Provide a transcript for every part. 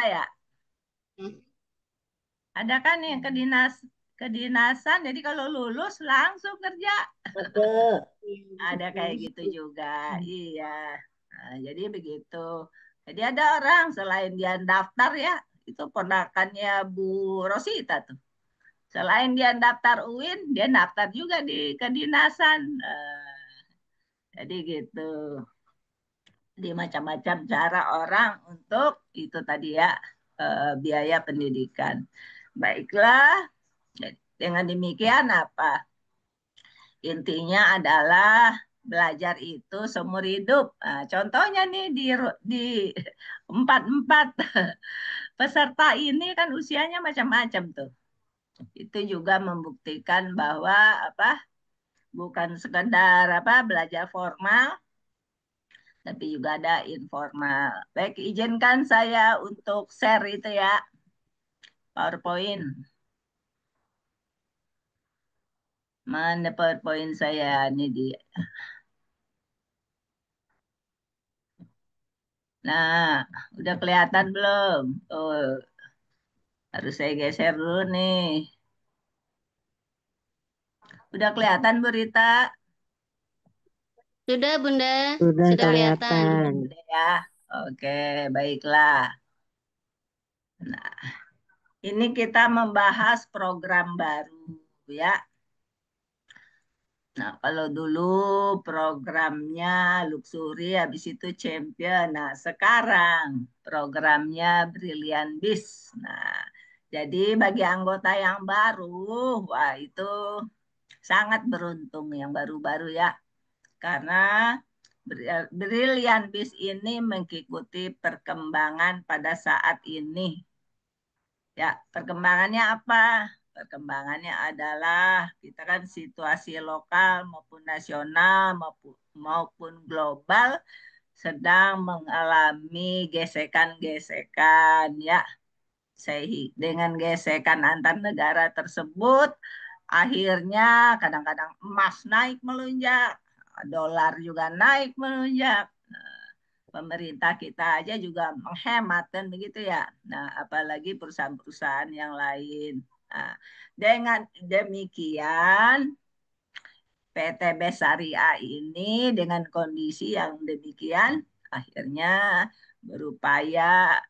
ya? Ada kan yang kedinasan, jadi kalau lulus langsung kerja. Ada. Ada kayak gitu juga, iya. Nah, jadi begitu. Jadi ada orang selain dia daftar ya, itu ponakannya Bu Rosita tuh. Selain dia daftar UIN, dia daftar juga di kedinasan. Jadi gitu. Di macam-macam cara orang untuk itu tadi ya, biaya pendidikan. Baiklah, dengan demikian apa? Intinya adalah belajar itu seumur hidup. Nah, contohnya nih di empat peserta ini kan usianya macam-macam tuh. Itu juga membuktikan bahwa apa? Bukan sekedar apa belajar formal, tapi juga ada informal. Baik, izinkan saya untuk share itu ya, PowerPoint. Mana PowerPoint saya ini di. Nah, udah kelihatan belum? Oh, harus saya geser dulu nih. Udah kelihatan Bu Rita? Sudah, Bunda. Sudah Sudah kelihatan. kelihatan. Udah ya. Oke, baiklah. Nah, ini kita membahas program baru ya. Nah, kalau dulu programnya Luxury, habis itu Champion. Nah, sekarang programnya Brilliant Beast. Nah, jadi bagi anggota yang baru, wah itu sangat beruntung yang baru-baru ya. Karena Brilliant Beast ini mengikuti perkembangan pada saat ini. Ya, perkembangannya apa? Perkembangannya adalah kita kan situasi lokal maupun nasional maupun global sedang mengalami gesekan-gesekan ya. Dengan gesekan antar negara tersebut akhirnya kadang-kadang emas naik melonjak, dolar juga naik melonjak. Pemerintah kita aja juga menghemat kan begitu ya. Nah, apalagi perusahaan-perusahaan yang lain. Nah, dengan demikian PTB Syariah ini dengan kondisi yang demikian akhirnya berupaya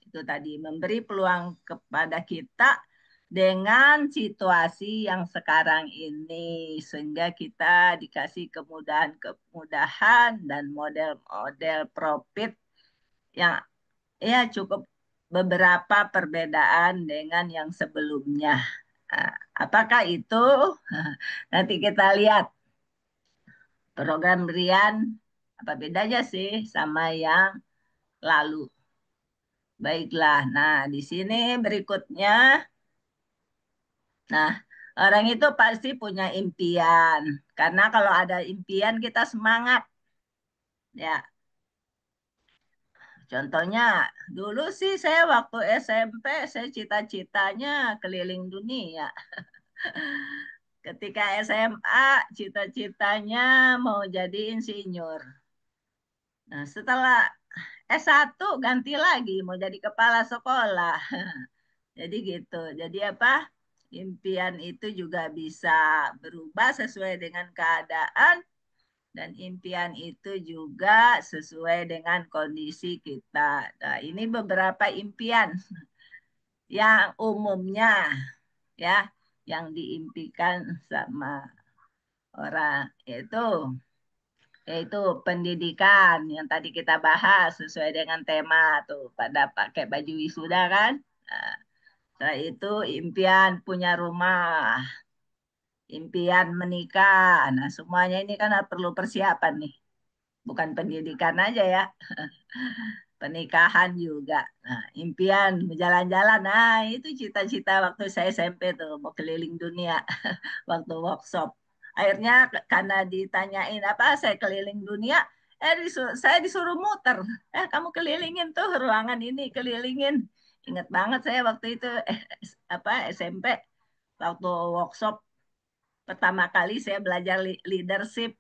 itu tadi memberi peluang kepada kita dengan situasi yang sekarang ini sehingga kita dikasih kemudahan dan model-model profit yang ya cukup beberapa perbedaan dengan yang sebelumnya. Nah, apakah itu? Nanti kita lihat program Brian apa bedanya sih sama yang lalu. Baiklah, nah di sini berikutnya. Nah, orang itu pasti punya impian. Karena kalau ada impian kita semangat. Ya, contohnya dulu sih saya waktu SMP saya cita-citanya keliling dunia. Ketika SMA cita-citanya mau jadi insinyur. Nah, setelah S1 ganti lagi mau jadi kepala sekolah. Jadi gitu. Jadi apa? Impian itu juga bisa berubah sesuai dengan keadaan dan impian itu juga sesuai dengan kondisi kita. Nah, ini beberapa impian yang umumnya ya yang diimpikan sama orang yaitu pendidikan yang tadi kita bahas sesuai dengan tema tuh pada pakai baju wisuda kan. Nah, setelah itu impian punya rumah, impian menikah. Nah, semuanya ini kan perlu persiapan nih. Bukan pendidikan aja ya, pernikahan juga. Nah, impian berjalan-jalan. Nah, itu cita-cita waktu saya SMP tuh, mau keliling dunia waktu workshop. Akhirnya karena ditanyain apa saya keliling dunia, saya disuruh muter. Kamu kelilingin tuh ruangan ini, kelilingin. Ingat banget saya waktu itu apa SMP waktu workshop pertama kali saya belajar leadership.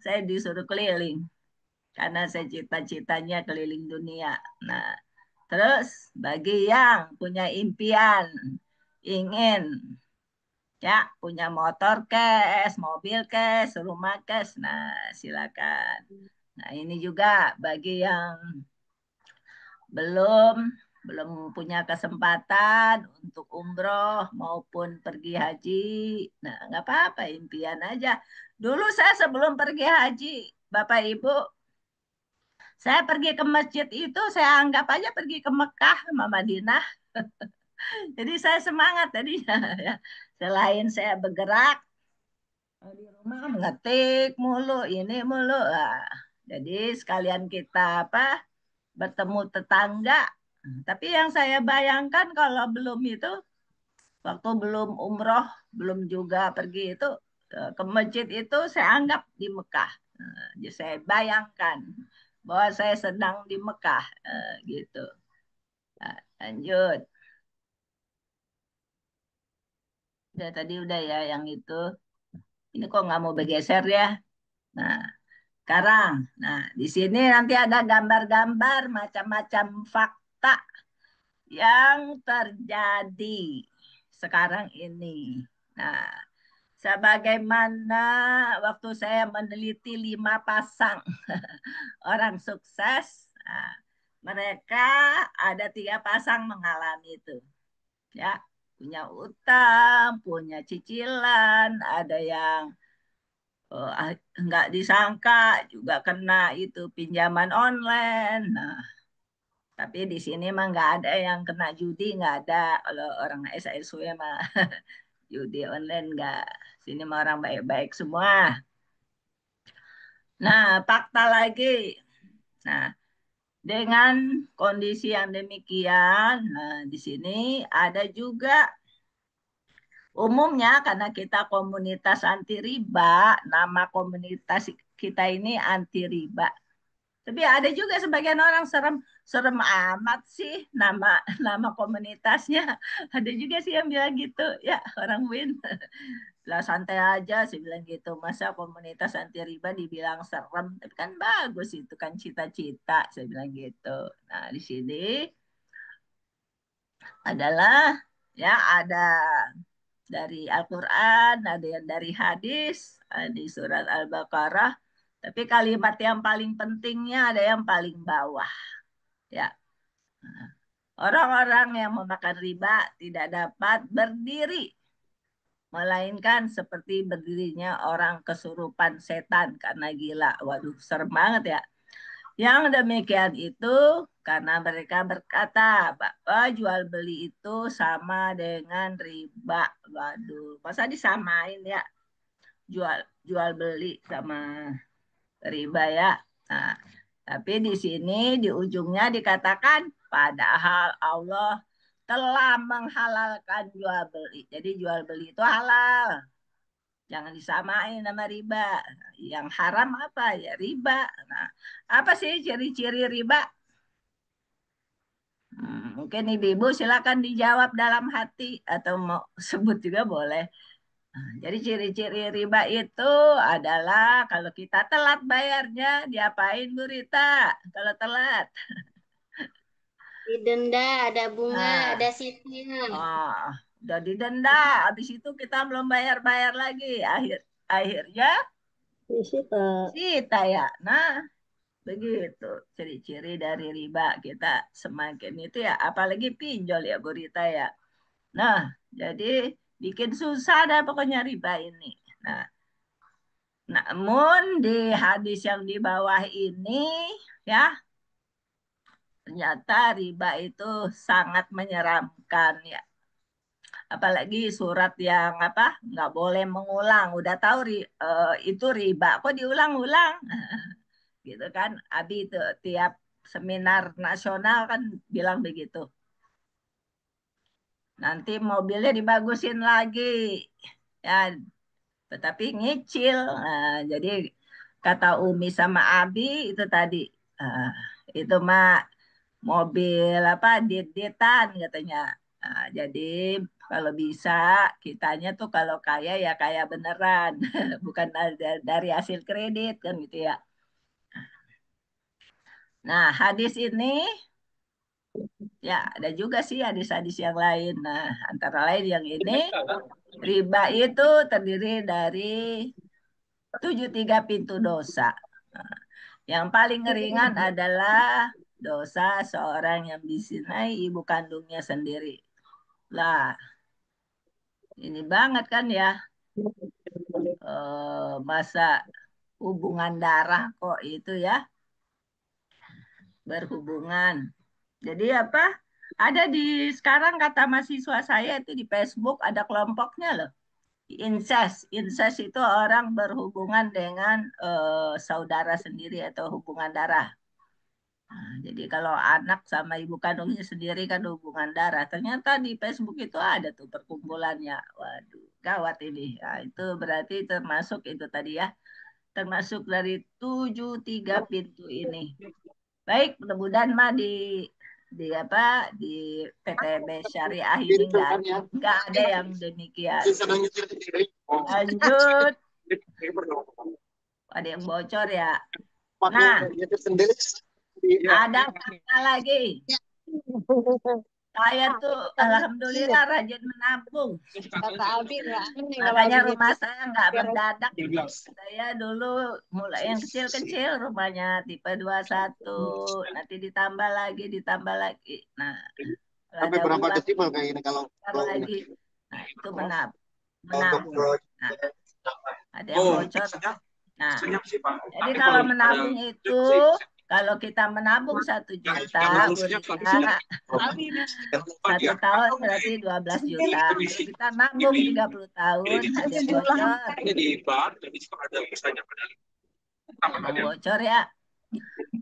Saya disuruh keliling karena saya cita-citanya keliling dunia. Nah, Terus bagi yang punya impian ingin ya punya motor cash, mobil cash, rumah cash, nah silakan. Nah ini juga bagi yang belum belum punya kesempatan untuk umroh maupun pergi haji. Nah, nggak apa-apa, impian aja. Dulu saya sebelum pergi haji, Bapak Ibu, saya pergi ke masjid itu, saya anggap aja pergi ke Mekah sama Madinah. Jadi saya semangat tadinya. Ya. Selain saya bergerak, di rumah mengetik mulu, ini mulu. Ah, jadi sekalian kita apa bertemu tetangga. Tapi yang saya bayangkan kalau belum itu, waktu belum umroh, belum juga pergi itu, ke masjid itu saya anggap di Mekah. Jadi saya bayangkan bahwa saya sedang di Mekah, gitu. Nah, lanjut. Udah tadi udah ya yang itu. Ini kok nggak mau bergeser ya? Nah, sekarang. Nah, di sini nanti ada gambar-gambar macam-macam fakta yang terjadi sekarang ini. Nah, sebagaimana waktu saya meneliti 5 pasang orang sukses, nah, mereka ada 3 pasang mengalami itu, ya, punya utang, punya cicilan, ada yang nggak disangka juga kena itu pinjaman online. Nah, tapi di sini mah nggak ada yang kena judi, nggak ada. Kalau orang SSW mah judi online nggak. Sini mah orang baik-baik semua. Nah, fakta lagi. Nah, dengan kondisi yang demikian, nah di sini ada juga umumnya karena kita komunitas anti riba, nama komunitas kita ini anti riba. Tapi ada juga sebagian orang serem serem amat sih nama nama komunitasnya. Ada juga sih yang bilang gitu. Ya, orang Win. Lah santai aja sih bilang gitu. Masa komunitas anti riba dibilang serem? Tapi kan bagus itu kan cita-cita, saya bilang gitu. Nah, di sini adalah ya ada dari Al-Qur'an, ada yang dari hadis, di surat Al-Baqarah. Tapi kalimat yang paling pentingnya ada yang paling bawah. Ya, orang-orang yang memakan riba tidak dapat berdiri, melainkan seperti berdirinya orang kesurupan setan karena gila. Waduh, serem banget ya. Yang demikian itu karena mereka berkata bahwa jual beli itu sama dengan riba. Waduh, masa disamain ya jual jual beli sama riba ya. Nah, tapi di sini di ujungnya dikatakan padahal Allah telah menghalalkan jual beli. Jadi jual beli itu halal. Jangan disamain sama riba. Yang haram apa ya riba. Nah, apa sih ciri-ciri riba? Mungkin ibu-ibu silakan dijawab dalam hati atau mau sebut juga boleh. Jadi ciri-ciri riba itu adalah kalau kita telat bayarnya, diapain Bu Rita? Kalau telat. Didenda, ada bunga, Nah, ada sisinya. ah, udah didenda, habis itu kita belum bayar-bayar lagi. Akhirnya Disita. sita ya. Nah, begitu ciri-ciri dari riba kita semakin itu ya, apalagi pinjol ya Bu Rita ya. Nah, jadi bikin susah dah pokoknya riba ini. Nah, namun di hadis yang di bawah ini ya ternyata riba itu sangat menyeramkan ya. Apalagi surat yang apa nggak boleh mengulang. Udah tahu itu riba, kok diulang-ulang? Gitu kan? Abi itu tiap seminar nasional kan bilang begitu. Nanti mobilnya dibagusin lagi. Ya, tetapi nyicil. Nah, jadi kata Umi sama Abi itu tadi, ah, itu mah mobil apa dit-ditan katanya. Nah, jadi kalau bisa kitanya tuh kalau kaya ya kaya beneran, bukan dari hasil kredit kan gitu ya. Nah, hadis ini Ya, ada juga sih hadis-hadis yang lain. Nah, antara lain yang ini, riba itu terdiri dari 73 pintu dosa. Nah, yang paling ringan adalah dosa seorang yang dizinai ibu kandungnya sendiri. Lah, ini banget kan ya, masa hubungan darah kok itu ya, berhubungan. Jadi apa? Ada di sekarang kata mahasiswa saya itu di Facebook ada kelompoknya loh. Incest. Incest itu orang berhubungan dengan saudara sendiri atau hubungan darah. Nah, jadi kalau anak sama ibu kandungnya sendiri kan hubungan darah. Ternyata di Facebook itu ada tuh perkumpulannya. Waduh, gawat ini. Nah, itu berarti termasuk itu tadi ya. Termasuk dari 73 pintu ini. Baik, mudah-mudahan mah di apa di PTB Syariah ini nggak ada yang demikian. Lanjut, ada yang bocor ya. Nah, ada fakta lagi. Saya tuh alhamdulillah rajin menabung. Kata Abi nggak aneh kalau Makanya Abi gitu. rumah saya nggak mendadak. Saya dulu mulai yang kecil-kecil rumahnya tipe 21, nanti ditambah lagi. Nah, kalau Sampai ada berapa uang desibel kayak ini kalau ini? lagi. Nah, itu Untuk menabung. Nah, ada yang bocor. Nah, jadi kalau menabung itu, kalau kita menabung 1 juta, Bu Rita, satu tahun berarti 12 juta. Kalau kita nabung 30 tahun, ada yang bocor. Emang bocor ya.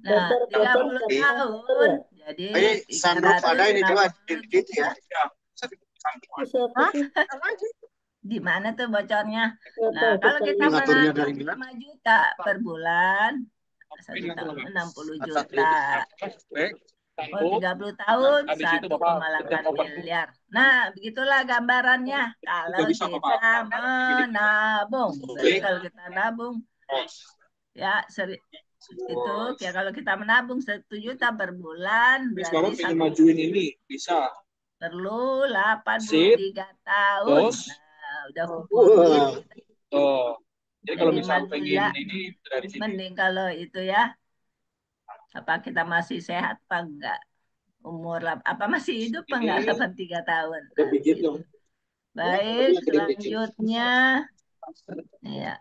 Nah, Bocor 30 tapi tahun, jadi ini sunroof ada ini coba 360 gitu ya. siapa sih? di mana tuh bocornya? Nggak Nah, tahu kalau kita kita ini. Ngaturnya dari menabung mana? 5 juta per bulan, satu tahun 60 juta. Oh, 30 tahun, 1,8 miliar. Nah, begitulah gambarannya. Kalau kita menabung. Berarti kalau kita nabung, ya itu ya kalau kita menabung 1 juta per bulan, berarti perlu 83 tahun. Nah, udah kumpul duit. Jadi mending kalau itu ya, apa kita masih sehat apa enggak? Apa masih hidup apa enggak 83 tahun? Nah, gitu. Baik, selanjutnya ya.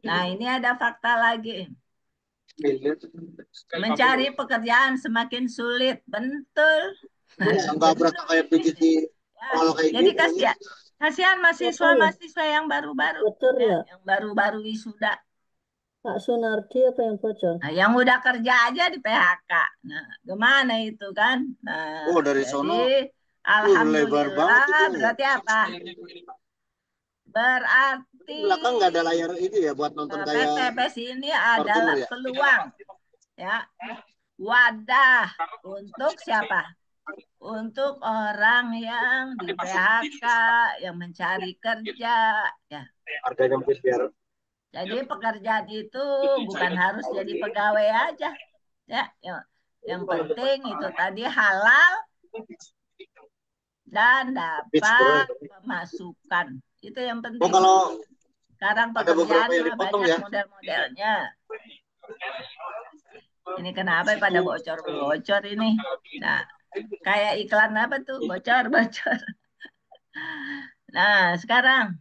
Nah, ini ada fakta lagi. Mencari pekerjaan semakin sulit. Betul. Enggak berasa kayak begitu kalau kayak Jadi gini. kasihan Siapa ya? mahasiswa-mahasiswa yang baru-baru Bocor ya, ya? yang baru-baru wisuda. Pak Sunardi apa yang bocor? Nah, yang udah kerja aja di PHK. Nah, gimana itu kan? Oh, Nah, dari jadi sono lebar banget itu. alhamdulillah berarti apa? Di Berarti belakang nggak ada layar itu ya buat nonton kayak PTBS ini Fortuner adalah ya. peluang ya, wadah untuk siapa? Untuk orang yang di PHK, yang mencari kerja ya. Harganya mungkin biar Jadi pekerjaan itu bukan harus jadi pegawai aja ya. Yang penting itu tadi halal dan pitch kurang. dapat pemasukan. Itu yang Oh, penting. kalau Sekarang ada pekerjaan beberapa yang mah dipotong banyak ya. model-modelnya. Ini kenapa pada bocor-bocor ini? Nah, kayak iklan apa tuh? Bocor-bocor. Nah, sekarang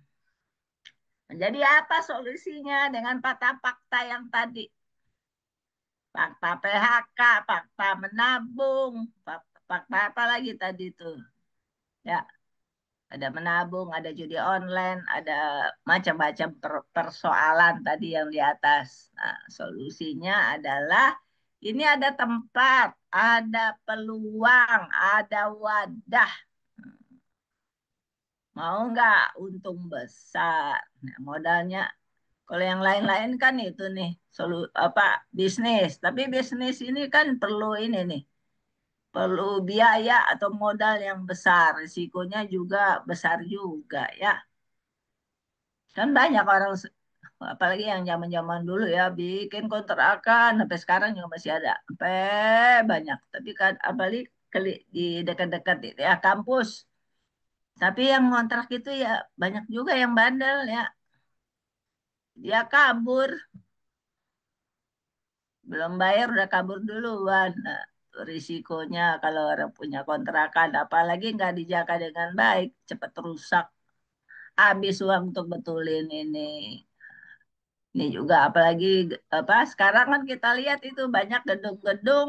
menjadi apa solusinya dengan fakta-fakta yang tadi? Fakta PHK, fakta menabung, fakta apa lagi tadi tuh? Ya, ada menabung, ada judi online, ada macam-macam persoalan tadi yang di atas. Nah, solusinya adalah ini ada tempat, ada peluang, ada wadah. Mau nggak untung besar? Nah, modalnya kalau yang lain-lain kan itu nih, apa bisnis. Tapi bisnis ini kan perlu ini nih, perlu biaya atau modal yang besar, risikonya juga besar juga ya. Kan banyak orang apalagi yang zaman-zaman dulu ya, bikin kontrakan sampai sekarang juga masih ada, sampai banyak. Tapi kan apalagi di dekat-dekat ya kampus. Tapi yang ngontrak itu ya banyak juga yang bandel ya. Dia kabur, belum bayar udah kabur duluan. Nah, risikonya kalau orang punya kontrakan, apalagi nggak dijaga dengan baik, cepat rusak. Habis uang untuk betulin ini. Ini juga apalagi apa sekarang kan kita lihat itu banyak gedung-gedung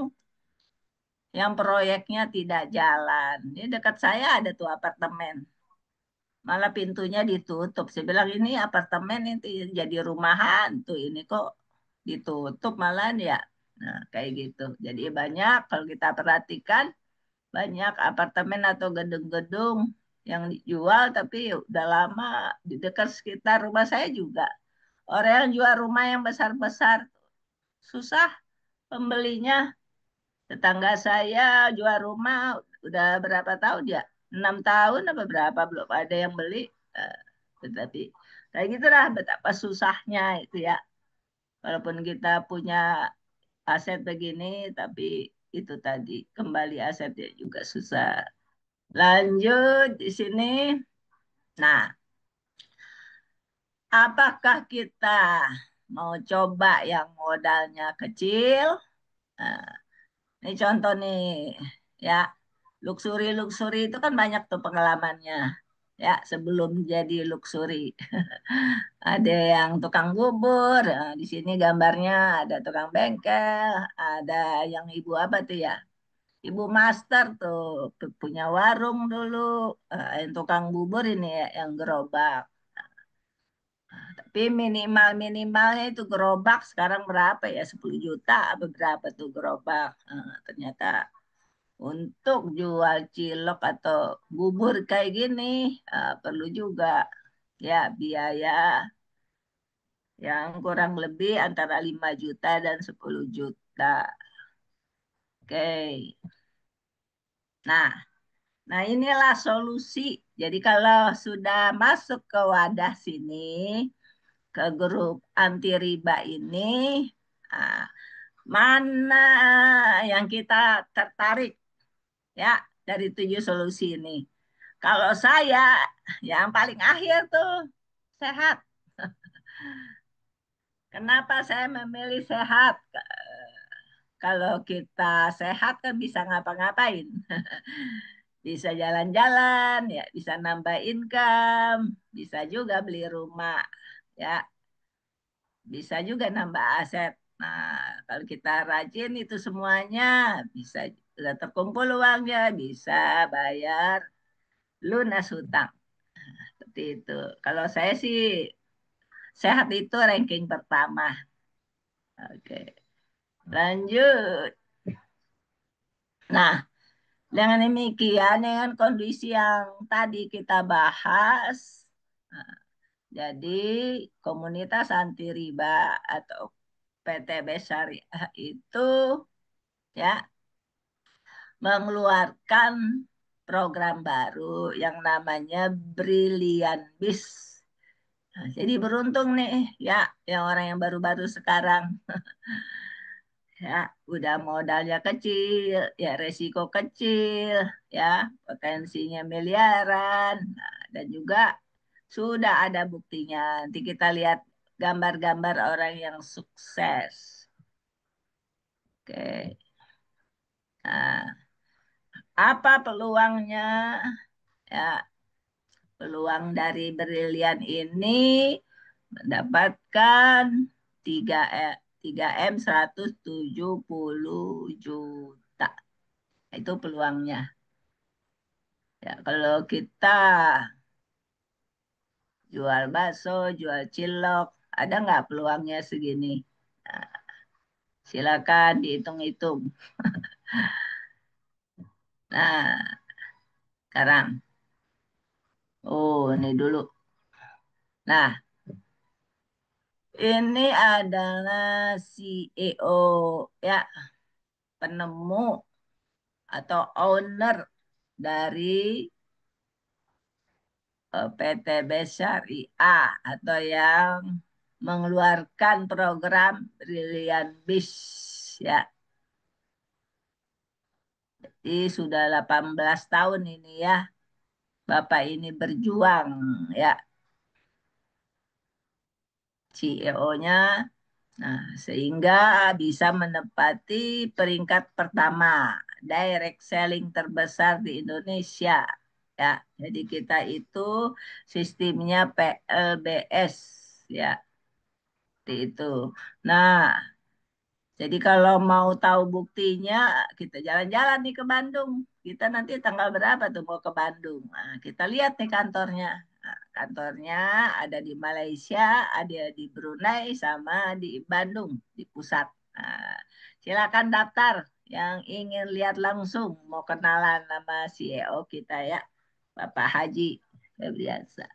yang proyeknya tidak jalan. Ini dekat saya ada tuh apartemen. Malah pintunya ditutup. Saya bilang ini apartemen itu jadi rumahan tuh ini kok ditutup malah ya. Nah, kayak gitu. Jadi banyak kalau kita perhatikan banyak apartemen atau gedung-gedung yang dijual tapi udah lama di dekat sekitar rumah saya juga. Orang yang jual rumah yang besar-besar susah pembelinya. Tetangga saya jual rumah udah berapa tahun ya? 6 tahun apa berapa belum ada yang beli. Eh, Tetapi kayak gitulah betapa susahnya itu ya. Walaupun kita punya aset begini, tapi itu tadi kembali asetnya juga susah. Lanjut di sini. Nah, apakah kita mau coba yang modalnya kecil? Nah, ini contoh nih, ya. Luxury-luxury itu kan banyak tuh pengalamannya. Ya, sebelum jadi luxury. Ada yang tukang bubur, di sini gambarnya ada tukang bengkel, ada yang ibu apa tuh ya? Ibu master tuh punya warung dulu, yang tukang bubur ini ya, yang gerobak. Tapi minimalnya itu gerobak sekarang berapa ya? 10 juta apa berapa tuh gerobak? Ternyata untuk jual cilok atau bubur kayak gini perlu juga ya biaya yang kurang lebih antara 5 juta dan 10 juta. Oke. Nah, nah inilah solusi. Jadi kalau sudah masuk ke wadah sini, ke grup anti riba ini, ah, mana yang kita tertarik ya dari 7 solusi ini? Kalau saya yang paling akhir tuh sehat. Kenapa saya memilih sehat? Kalau kita sehat kan bisa ngapa-ngapain. Bisa jalan-jalan, ya, bisa nambah income, bisa juga beli rumah, ya, bisa juga nambah aset. Nah, kalau kita rajin itu semuanya bisa sudah terkumpul uangnya, bisa bayar lunas hutang. Seperti itu. Kalau saya sih sehat itu ranking pertama. Oke, lanjut. Nah, dengan demikian, dengan kondisi yang tadi kita bahas, nah, jadi komunitas anti riba atau PTB Syariah itu ya mengeluarkan program baru yang namanya Brilliant Biz. Nah, jadi beruntung nih ya yang orang yang baru-baru sekarang ya udah modalnya kecil, ya resiko kecil, ya potensinya miliaran, nah, dan juga sudah ada buktinya. Nanti kita lihat gambar-gambar orang yang sukses. Oke, nah apa peluangnya? Ya, peluang dari Brilian ini mendapatkan 3 3M 170 juta. Itu peluangnya. Ya, kalau kita jual bakso, jual cilok, ada nggak peluangnya segini? Nah, silakan dihitung-hitung. Nah, sekarang. Oh, ini dulu. Nah, ini adalah CEO ya, penemu atau owner dari PTB Syariah atau yang mengeluarkan program Brilliant Beast ya. Jadi sudah 18 tahun ini ya. Bapak ini berjuang ya. CEO-nya. Nah, sehingga bisa menempati peringkat pertama direct selling terbesar di Indonesia. Ya, jadi kita itu sistemnya PLBS ya, seperti itu. Nah, jadi kalau mau tahu buktinya, kita jalan-jalan nih ke Bandung. Kita nanti tanggal berapa tuh mau ke Bandung? Nah, kita lihat nih kantornya. Nah, kantornya ada di Malaysia, ada di Brunei, sama di Bandung, di pusat. Nah, silakan daftar yang ingin lihat langsung, mau kenalan sama CEO kita ya, Bapak Haji Febriansa.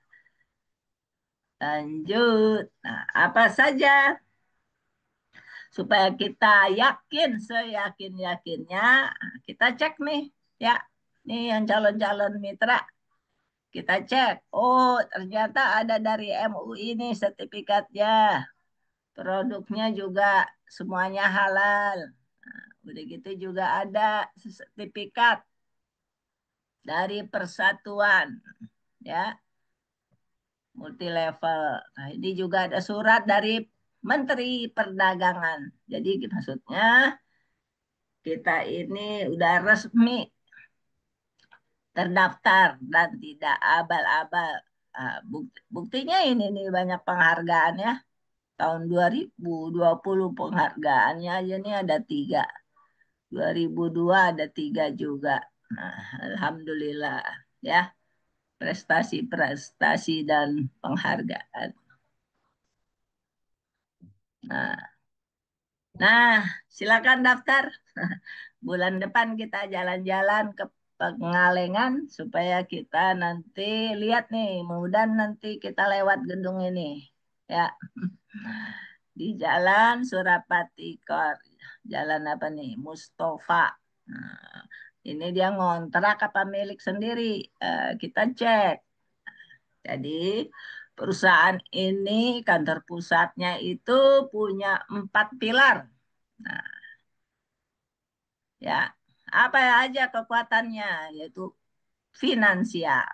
Lanjut. Nah, apa saja supaya kita yakin seyakin-yakinnya kita cek nih ya, nih yang calon-calon mitra kita cek, oh ternyata ada dari MUI ini sertifikatnya, produknya juga semuanya halal. Udah gitu juga ada sertifikat dari persatuan ya, multi level. Nah, ini juga ada surat dari Menteri Perdagangan. Jadi maksudnya kita ini udah resmi terdaftar dan tidak abal-abal. Buktinya ini nih banyak penghargaan ya. Tahun 2020 penghargaannya aja nih ada 3. 2002 ada 3 juga. Nah, Alhamdulillah ya, prestasi-prestasi dan penghargaan. Nah, nah, silakan daftar. Bulan depan kita jalan-jalan ke Pengalengan supaya kita nanti lihat nih, mudah nanti kita lewat gedung ini. Ya, di Jalan Surapati Kor. Jalan apa nih? Mustafa. Nah, ini dia ngontrak apa milik sendiri? Kita cek. Jadi perusahaan ini kantor pusatnya itu punya 4 pilar. Nah, ya, apa aja kekuatannya? Yaitu finansial,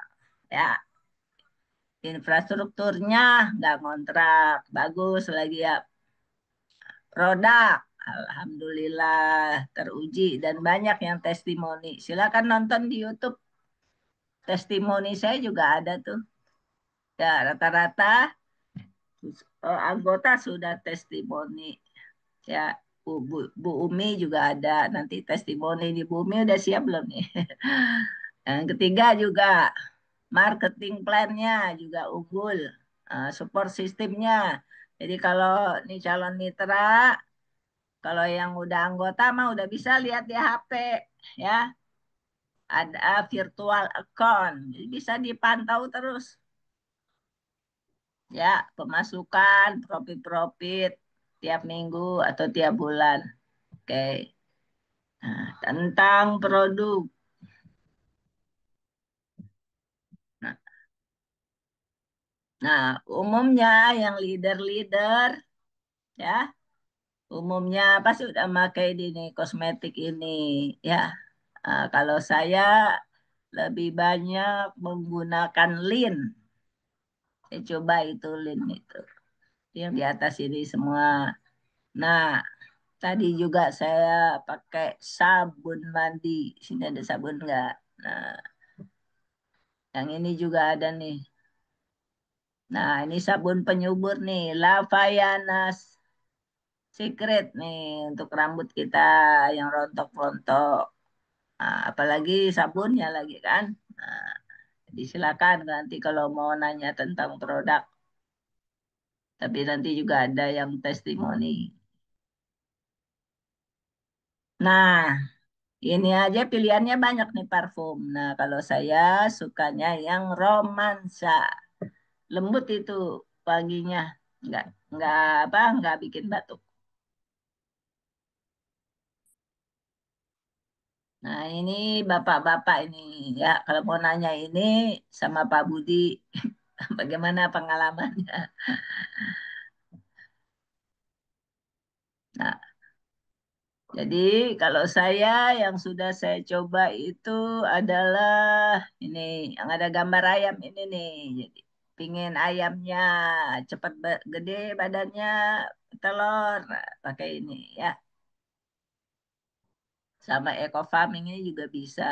ya, infrastrukturnya nggak ngontrak, bagus lagi ya, produk, alhamdulillah teruji dan banyak yang testimoni. Silakan nonton di YouTube, testimoni saya juga ada tuh. Ya, rata-rata anggota sudah testimoni. Ya, Bu Umi juga ada. Nanti testimoni di Bu Umi udah siap belum nih? Yang ketiga juga marketing plan-nya juga unggul. Support sistemnya. Jadi kalau nih calon mitra, kalau yang udah anggota mah udah bisa lihat di HP ya. Ada virtual account. Jadi bisa dipantau terus ya, pemasukan, profit-profit tiap minggu atau tiap bulan. Oke. Nah, tentang produk. Nah, nah, umumnya yang leader-leader ya, umumnya pasti udah pakai di nih kosmetik ini ya. Kalau saya lebih banyak menggunakan lin. Saya coba itu lin itu yang di atas ini semua. Nah, tadi juga saya pakai sabun mandi. Sini ada sabun nggak? Nah, yang ini juga ada nih. Nah, ini sabun penyubur nih, Lavayanas Secret nih untuk rambut kita yang rontok-rontok. Nah, apalagi sabunnya lagi kan. Nah, jadi silakan nanti kalau mau nanya tentang produk. Tapi nanti juga ada yang testimoni. Nah, ini aja pilihannya banyak nih parfum. Nah, kalau saya sukanya yang romansa. Lembut itu wanginya. Nggak, nggak apa, nggak bikin batuk. Nah, ini bapak-bapak ini ya, kalau mau nanya ini sama Pak Budi, bagaimana pengalamannya? Nah, jadi kalau saya yang sudah saya coba itu adalah ini yang ada gambar ayam ini nih. Jadi pingin ayamnya cepat gede badannya telur, nah, pakai ini ya. Sama eco farming ini juga bisa.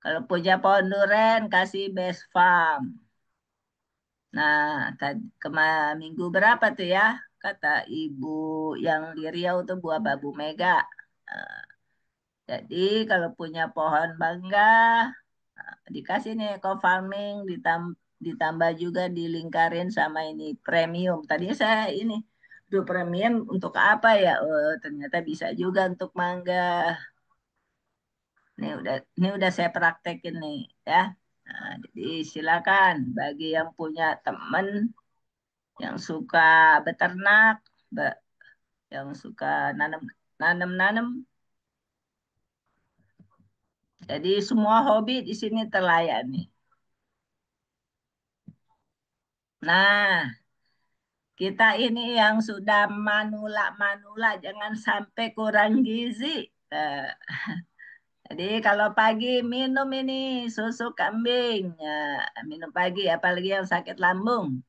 Kalau punya pohon duren kasih best farm. Nah, tadi minggu berapa tuh ya? Kata ibu yang di Riau tuh buah babu mega. Nah, jadi kalau punya pohon mangga, dikasih nih eco farming, ditambah juga dilingkarin sama ini premium. Tadi saya ini, duh premium untuk apa ya? Oh, ternyata bisa juga untuk mangga. Ini udah saya praktekin nih ya. Nah, jadi silakan bagi yang punya teman yang suka beternak, yang suka nanam nanam nanam. Jadi semua hobi di sini terlayani. Nah, kita ini yang sudah manula-manula jangan sampai kurang gizi. Eh, jadi kalau pagi minum ini susu kambing, ya, minum pagi apalagi yang sakit lambung.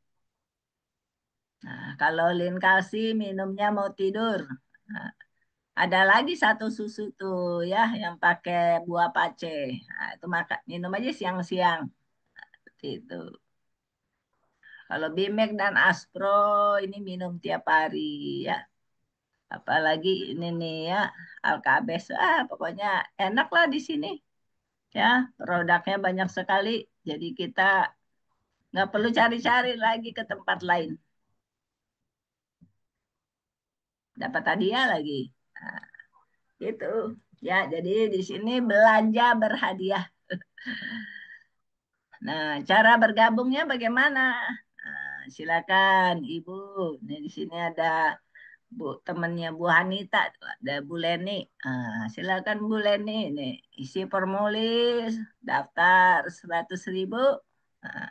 Nah, kalau Lin Kalsi minumnya mau tidur. Nah, ada lagi satu susu tuh ya yang pakai buah pace. Nah, itu minum aja siang-siang. Seperti itu. Kalau Bimek dan Aspro ini minum tiap hari ya. Apalagi ini nih ya, Alkabes. Pokoknya enak lah di sini. Ya, produknya banyak sekali. Jadi kita nggak perlu cari-cari lagi ke tempat lain. Dapat hadiah lagi. Nah, gitu. Ya, jadi di sini belanja berhadiah. Nah, cara bergabungnya bagaimana? Nah, silakan Ibu. Nih di sini ada temannya Bu Hanita, ada Bu Leni. Silakan Bu Leni, nih isi formulir, daftar 100.000. Nah,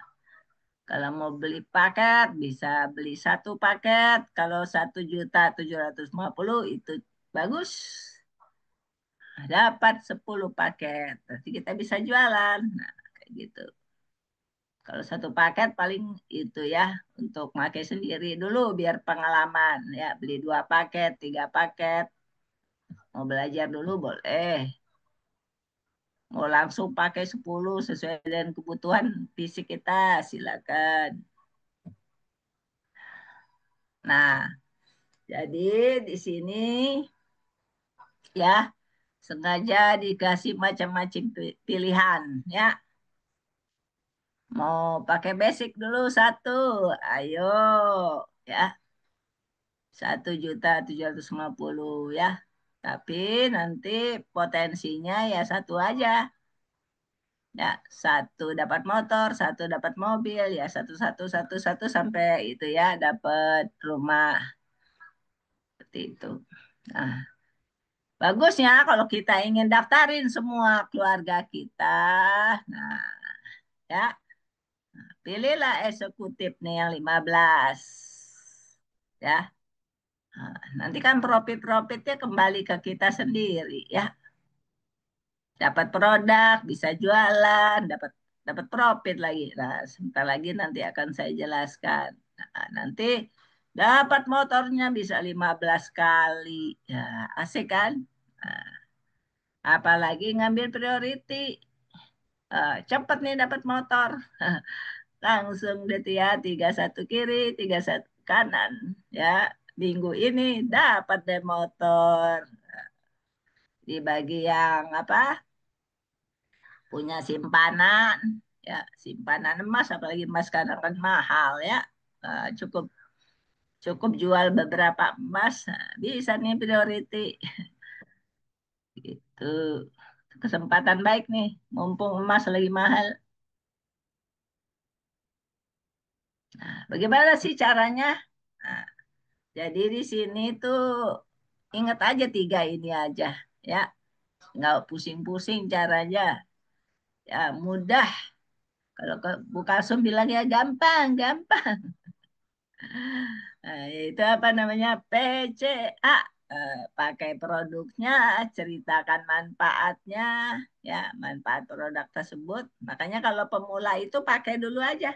kalau mau beli paket bisa beli satu paket. Kalau 1.750.000 itu bagus. Dapat 10 paket. Nanti kita bisa jualan. Nah, kayak gitu. Kalau satu paket paling itu ya untuk pakai sendiri dulu biar pengalaman ya beli 2 paket, 3 paket. Mau belajar dulu boleh. Mau langsung pakai 10 sesuai dengan kebutuhan fisik kita silakan. Nah, jadi di sini ya sengaja dikasih macam-macam pilihan ya. Mau pakai basic dulu satu, ayo ya 1.750.000 ya. Tapi nanti potensinya ya satu aja. Ya, satu dapat motor, satu dapat mobil, ya satu satu satu satu sampai itu ya dapat rumah seperti itu. Nah, bagusnya kalau kita ingin daftarin semua keluarga kita, nah ya pilihlah eksekutif nih yang 15 ya. Nah, nanti kan profit-profitnya kembali ke kita sendiri ya. Dapat produk, bisa jualan, dapat dapat profit lagi. Nah, sebentar lagi nanti akan saya jelaskan. Nah, nanti dapat motornya bisa 15 kali. Ya, asik kan? Nah, apalagi ngambil priority. Cepet nih dapat motor. Langsung deh tuh ya, 31 kiri, 31 kanan. Ya, minggu ini dapat deh motor. Di bagian apa? Punya simpanan ya simpanan emas apalagi emas sekarang kan mahal ya. Cukup cukup jual beberapa emas. Nah, bisa nih priority gitu kesempatan baik nih mumpung emas lagi mahal. Nah, bagaimana sih caranya? Nah, jadi di sini tuh ingat aja 3 ini aja ya nggak pusing-pusing caranya ya mudah kalau ke Bu Kalsum bilang ya gampang gampang. Itu apa namanya? PCA. Pakai produknya, ceritakan manfaatnya, ya, manfaat produk tersebut. Makanya kalau pemula itu pakai dulu aja.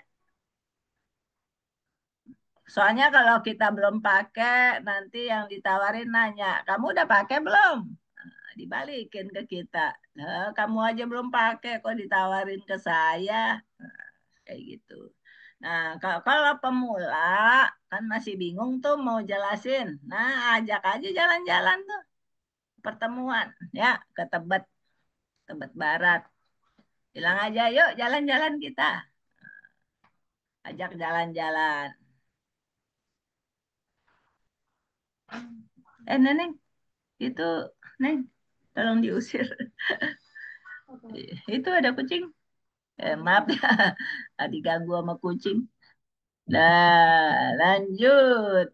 Soalnya kalau kita belum pakai, nanti yang ditawarin nanya, kamu udah pakai belum? Nah, dibalikin ke kita. Nah, kamu aja belum pakai, kok ditawarin ke saya? Nah, kayak gitu. Nah, kalau pemula kan masih bingung tuh mau jelasin. Nah, ajak aja jalan-jalan tuh pertemuan, ya, ke Tebet, Tebet Barat. Bilang aja, yuk jalan-jalan kita. Ajak jalan-jalan. Neneng, itu, Neng, tolong diusir. Itu ada kucing. Maaf ya, diganggu sama kucing. Nah, lanjut.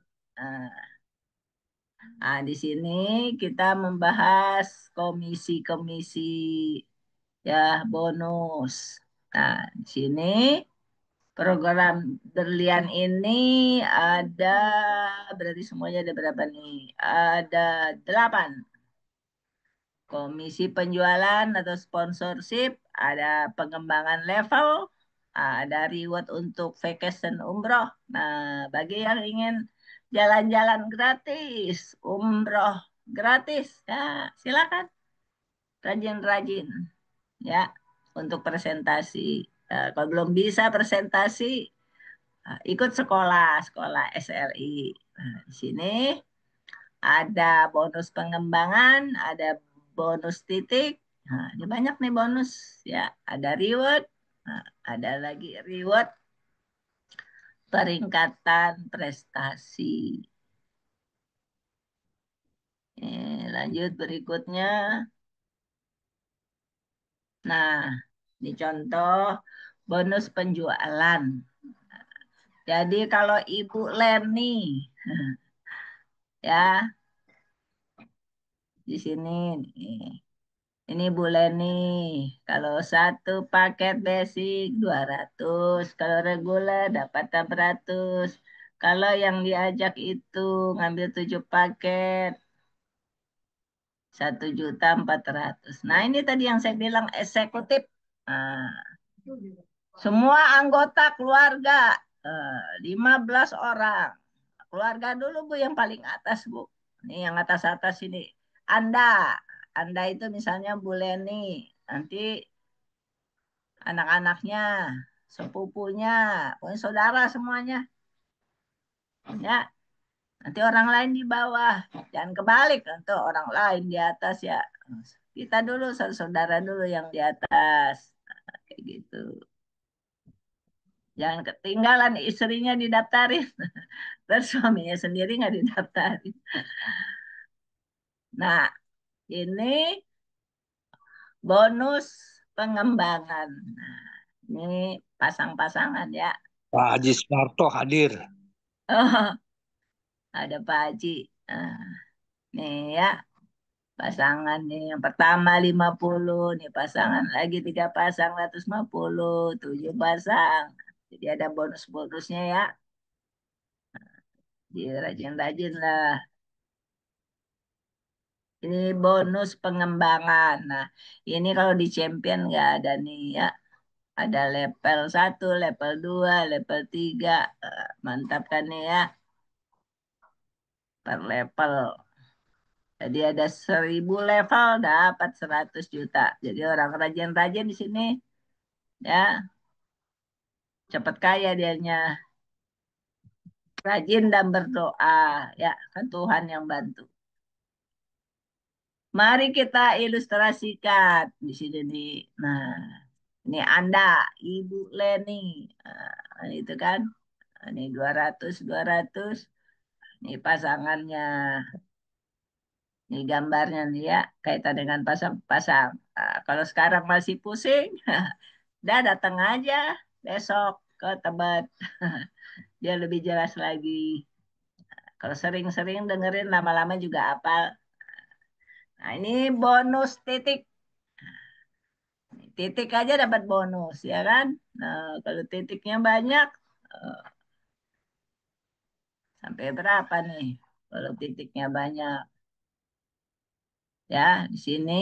Nah, di sini kita membahas komisi-komisi, ya, bonus. Nah, di sini program berlian ini ada, berarti semuanya ada berapa nih? Ada 8. Komisi penjualan atau sponsorship, ada pengembangan level, ada reward untuk vacation umroh. Nah, bagi yang ingin jalan-jalan gratis, umroh gratis, ya silakan rajin-rajin, ya, untuk presentasi. Kalau belum bisa presentasi, ikut sekolah, sekolah SLI. Nah, di sini ada bonus pengembangan, ada bonus titik. Nah, ini banyak nih bonus, ya. Ada reward, nah, ada lagi reward peringkatan prestasi. Lanjut berikutnya. Nah, ini contoh bonus penjualan. Jadi kalau Ibu Leni, ya, di sini nih. Ini Bu Leni, kalau satu paket basic 200, kalau reguler dapat 600. Kalau yang diajak itu ngambil 7 paket, 1.400.000. Nah, ini tadi yang saya bilang eksekutif. Nah, semua anggota keluarga, 15 orang. Keluarga dulu, Bu, yang paling atas, Bu. Ini yang atas-atas ini. Anda, Anda itu misalnya Bu Leni, nanti anak-anaknya, sepupunya, pokoknya saudara semuanya. Ya, nanti orang lain di bawah. Jangan kebalik, nanti orang lain di atas, ya. Kita dulu, saudara dulu yang di atas. Nah, kayak gitu. Jangan ketinggalan istrinya didaftarin. Terus suaminya sendiri nggak didaftarin. Nah, ini bonus pengembangan. Nah, ini pasang-pasangan, ya. Pak Haji Soeharto hadir. Oh, ada Pak Haji. Nah, nih, ya, pasangan nih. Yang pertama 50, nih pasangan lagi 3 pasang 150, 7 pasang. Jadi ada bonus-bonusnya, ya. Jadi rajin-rajin lah. Ini bonus pengembangan. Nah, ini kalau di champion nggak ada nih, ya. Ada level 1, level 2, level 3. Mantap kan nih, ya. Per level. Jadi ada 1.000 level dapat 100 juta. Jadi orang rajin-rajin di sini, ya, cepat kaya dianya. Rajin dan berdoa, ya, kan Tuhan yang bantu. Mari kita ilustrasikan di sini nih. Nah, ini Anda, Ibu Leni. Nah, itu kan. Ini 200, 200. Ini pasangannya. Ini gambarnya nih, ya, kaitan dengan pasang-pasang. Kalau sekarang masih pusing, dah datang aja besok ke Tebet. Dia lebih jelas lagi. Kalau sering-sering dengerin lama-lama juga hafal. Nah, ini bonus titik. Titik aja dapat bonus, ya kan? Nah, kalau titiknya banyak, eh, Sampai berapa nih? Kalau titiknya banyak. Ya, di sini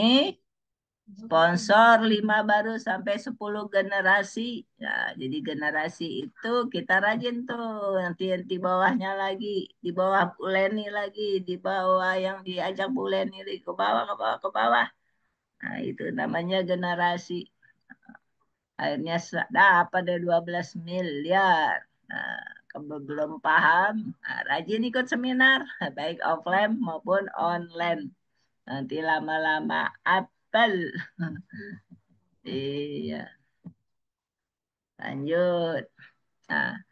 sponsor 5 baru sampai 10 generasi. Ya, jadi generasi itu kita rajin tuh. Nanti di bawahnya lagi, di bawah Bu Leni lagi, di bawah yang diajak Bu Leni ke bawah, ke bawah, ke bawah. Nah, itu namanya generasi. Akhirnya dapat ada 12 miliar. Nah, kalau belum paham, nah, rajin ikut seminar, baik offline maupun online. Nanti lama-lama apel. Iya, lanjut. Nah,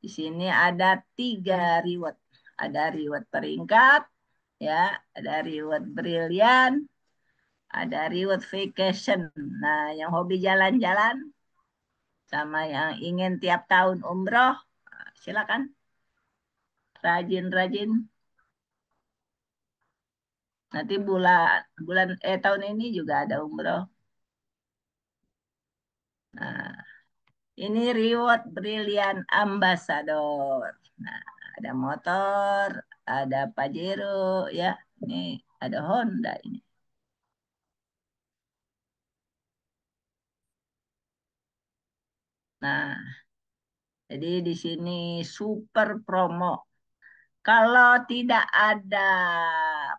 di sini ada 3 reward. Ada reward peringkat, ya, ada reward brilian, ada reward vacation. Nah, yang hobi jalan-jalan sama yang ingin tiap tahun umroh, silakan rajin-rajin. Nanti bulan bulan tahun ini juga ada umroh. Nah, ini reward Brilliant Ambassador. Nah, ada motor, ada Pajero, ya. Ini ada Honda ini. Nah, jadi di sini super promo. Kalau tidak ada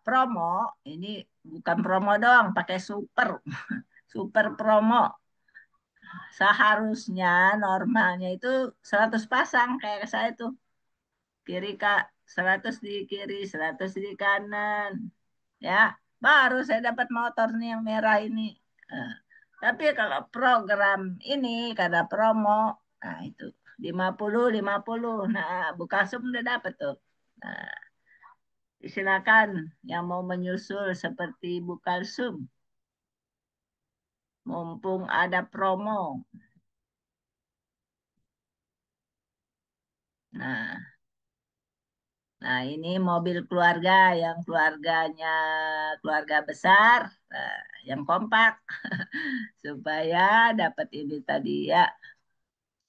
promo, ini bukan promo doang, pakai super, super promo. Seharusnya normalnya itu 100 pasang kayak saya tuh. Kiri Kak, 100 di kiri, 100 di kanan. Ya, baru saya dapat motor nih yang merah ini. Nah, tapi kalau program ini karena promo, nah itu 50 50. Nah, Bukasum udah dapat tuh. Nah, silakan yang mau menyusul seperti Bukalsum, mumpung ada promo. Nah, Nah, ini mobil keluarga yang keluarganya keluarga besar, yang kompak, supaya dapat ini tadi ya,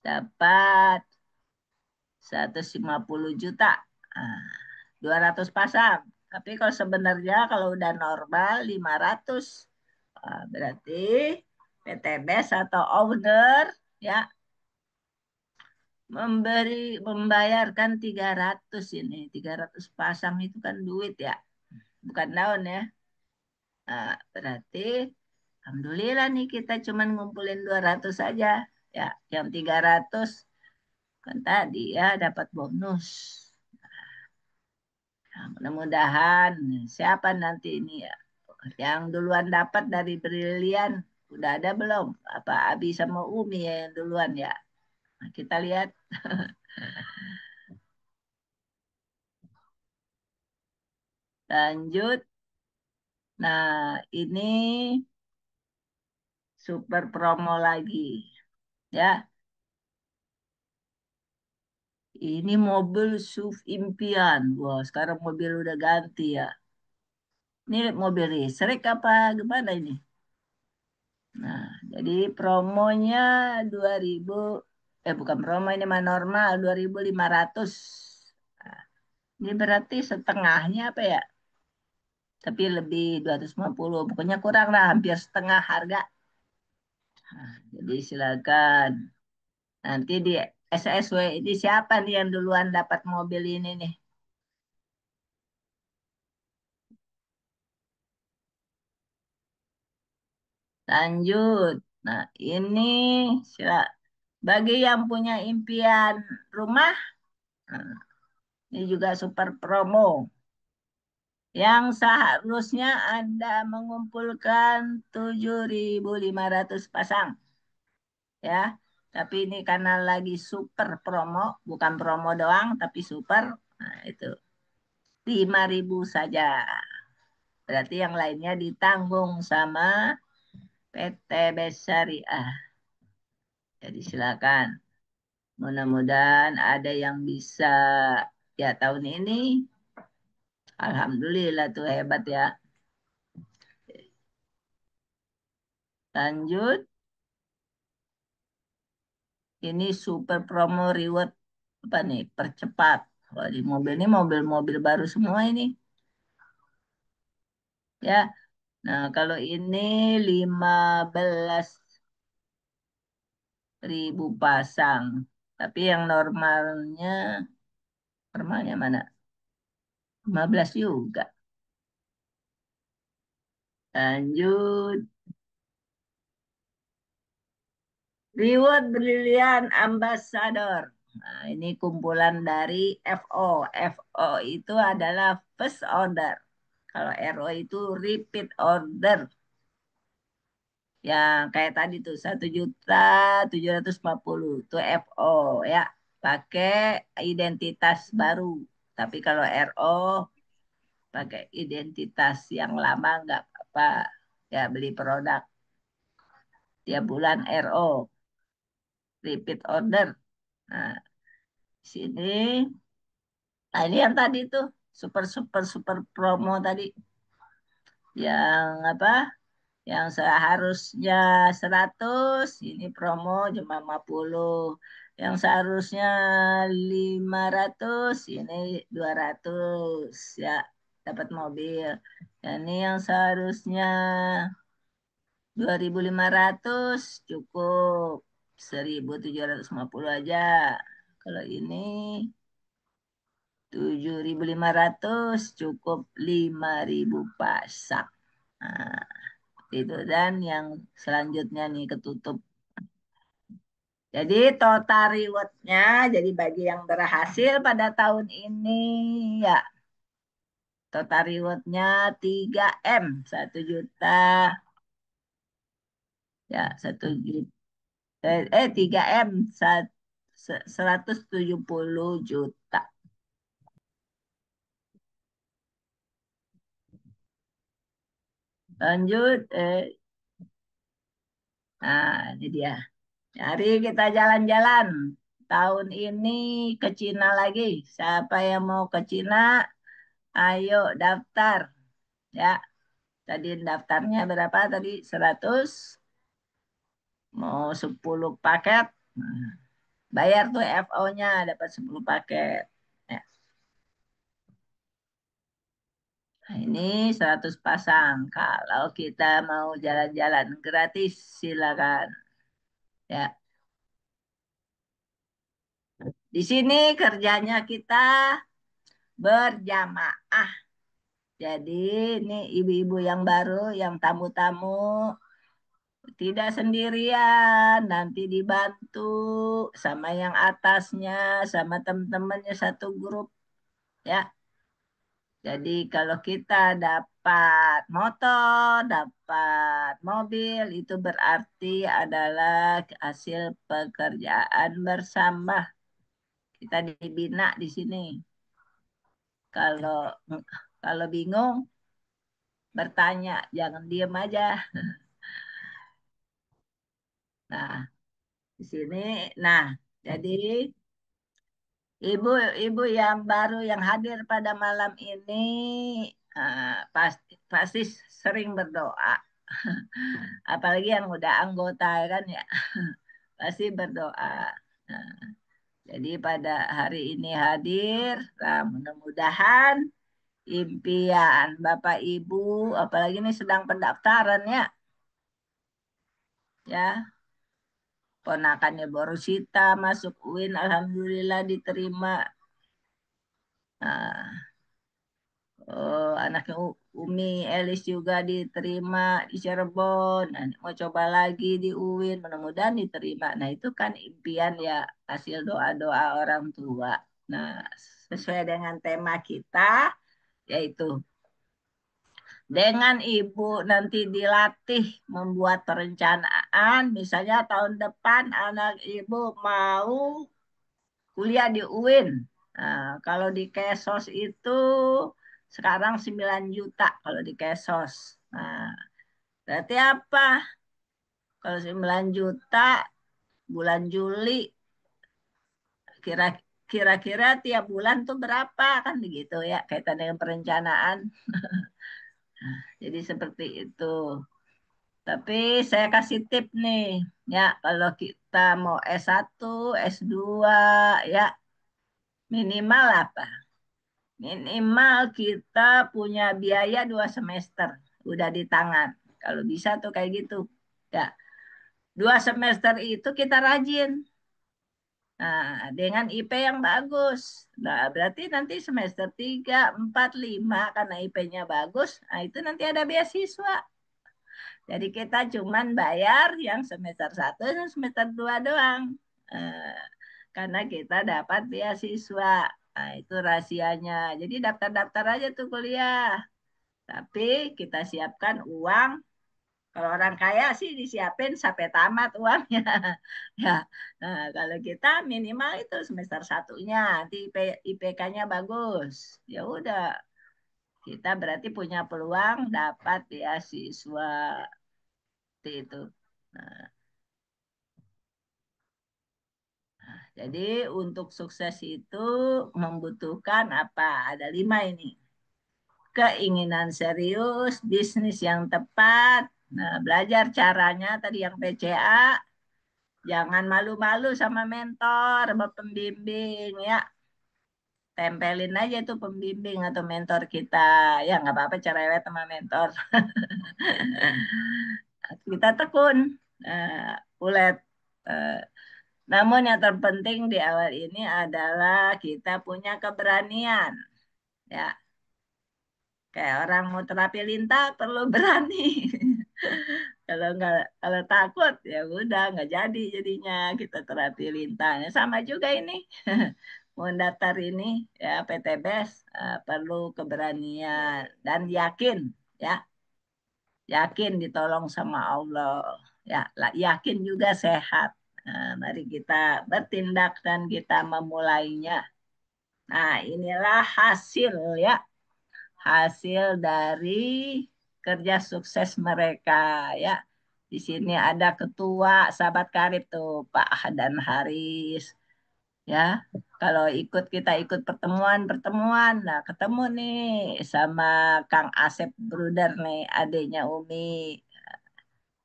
dapat 150 juta, nah, 200 pasang. Tapi kalau sebenarnya kalau udah normal 500, berarti PTBS atau owner ya membayarkan 300 ini, 300 pasang itu kan duit ya, bukan daun ya. Nah, berarti alhamdulillah nih kita cuma ngumpulin 200 saja. Ya, yang 300 kan tadi ya dapat bonus. Nah, mudah-mudahan siapa nanti ini ya yang duluan dapat dari Brilian udah ada belum? Apa Abi sama Umi ya yang duluan ya? Nah, kita lihat. Lanjut. Nah, ini super promo lagi. Ya, ini mobil SUV impian. Wah, sekarang mobil udah ganti ya. Ini mobil listrik apa gimana ini? Nah, jadi promonya 2000, bukan promo ini mah normal 2.500. Nah, ini berarti setengahnya apa ya? Tapi lebih 250. Pokoknya kurang lah, hampir setengah harga. Nah, jadi silakan. Nanti di SSW ini siapa nih yang duluan dapat mobil ini nih? Lanjut. Nah, ini sila bagi yang punya impian rumah, nah, ini juga super promo. Yang seharusnya Anda mengumpulkan 7.500 pasang. Ya, tapi ini karena lagi super promo, bukan promo doang, tapi super. Nah, itu 5.000 saja. Berarti yang lainnya ditanggung sama PT Besariah. Jadi silakan. Mudah-mudahan ada yang bisa ya tahun ini. Alhamdulillah tuh hebat ya. Lanjut, ini super promo reward apa nih? Percepat. Kalau di mobil ini mobil-mobil baru semua ini. Ya. Nah, kalau ini 15.000 pasang. Tapi yang normalnya mana? 15 juga. Lanjut. Reward Brilliant Ambassador. Nah, ini kumpulan dari FO. FO itu adalah first order. Kalau RO itu repeat order. Yang kayak tadi tuh 1.750.000 itu FO ya. Pakai identitas baru. Tapi kalau RO pakai identitas yang lama nggak apa-apa. Ya beli produk tiap bulan RO. Repeat order. Nah, sini. Nah, ini yang tadi tuh super super super promo tadi yang apa? Yang seharusnya 100 ini promo cuma 50. Yang seharusnya 500 ini 200 ya dapat mobil. Dan ini yang seharusnya 2.500 cukup 1.750 aja. Kalau ini 7.500 cukup 5.000 pasak. Nah, itu dan yang selanjutnya nih ketutup. Jadi total rewardnya jadi bagi yang berhasil pada tahun ini ya total rewardnya 3M 1 juta ya 1 juta 3M 170 juta. Lanjut nah ini dia. Mari kita jalan-jalan. Tahun ini ke Cina lagi. Siapa yang mau ke Cina, ayo daftar. Ya, tadi daftarnya berapa tadi? 100, mau 10 paket. Nah, bayar tuh FO-nya dapat 10 paket. Ya. Nah, ini 100 pasang. Kalau kita mau jalan-jalan gratis, silakan. Ya, di sini kerjanya kita berjamaah. Jadi ini ibu-ibu yang baru, yang tamu-tamu tidak sendirian, nanti dibantu sama yang atasnya, sama teman-temannya satu grup ya. Jadi kalau kita dapat motor, dapat mobil, itu berarti adalah hasil pekerjaan bersama. Kita dibina di sini. Kalau kalau bingung bertanya, jangan diem aja. Nah, di sini, nah, jadi ibu-ibu yang baru yang hadir pada malam ini pasti pasti sering berdoa. Apalagi yang udah anggota kan ya, pasti berdoa. Nah, jadi pada hari ini hadir, nah, mudah-mudahan impian Bapak Ibu, apalagi ini sedang pendaftaran ya, ya ponakannya Borosita masuk UIN, alhamdulillah diterima. Nah, oh, anaknya Umi Elis juga diterima di Cirebon. Nah, mau coba lagi di UIN, mudah-mudahan diterima. Nah, itu kan impian ya, hasil doa-doa orang tua. Nah, sesuai dengan tema kita, yaitu dengan ibu nanti dilatih membuat perencanaan, misalnya tahun depan anak ibu mau kuliah di UIN. Nah, kalau di Kesos itu sekarang 9 juta kalau di Kesos. Nah, berarti apa? Kalau 9 juta bulan Juli kira kira-kira tiap bulan tuh berapa kan begitu ya kaitan dengan perencanaan. Jadi seperti itu. Tapi saya kasih tip nih, ya kalau kita mau S1, S2, ya Minimal apa? Minimal kita punya biaya 2 semester. Udah di tangan. Kalau bisa tuh kayak gitu. Ya, 2 semester itu kita rajin. Nah, dengan IP yang bagus. Nah, berarti nanti semester 3, 4, 5 karena IP-nya bagus. Nah, itu nanti ada beasiswa. Jadi kita cuman bayar yang semester 1 dan semester 2 doang. Eh, karena kita dapat beasiswa. Nah, itu rahasianya. Jadi daftar-daftar aja tuh kuliah. Tapi kita siapkan uang. Kalau orang kaya sih disiapin sampai tamat uangnya. Ya, nah, kalau kita minimal itu semester 1-nya, nanti IPK-nya bagus. Ya udah, kita berarti punya peluang dapat beasiswa seperti itu. Nah, jadi untuk sukses itu membutuhkan apa? Ada 5 ini. Keinginan serius, bisnis yang tepat, nah, belajar caranya tadi yang PCA, jangan malu-malu sama mentor, sama pembimbing ya. Tempelin aja tuh pembimbing atau mentor kita. Ya nggak apa-apa cerewet sama mentor. Kita tekun, ulet. Eh, Namun yang terpenting di awal ini adalah kita punya keberanian. Ya, kayak orang mau terapi lintah perlu berani. Kalau takut ya udah nggak jadi jadinya kita terapi lintahnya sama juga ini. Mau daftar ini ya PTBS, perlu keberanian dan yakin ya, yakin ditolong sama Allah ya, yakin juga sehat. Mari kita bertindak dan kita memulainya. Nah, inilah hasil ya, hasil dari kerja sukses mereka ya. Di sini ada ketua sahabat karib tuh Pak dan Haris ya. Kalau kita ikut pertemuan-pertemuan, nah ketemu nih sama Kang Asep Bruder nih, adiknya Umi.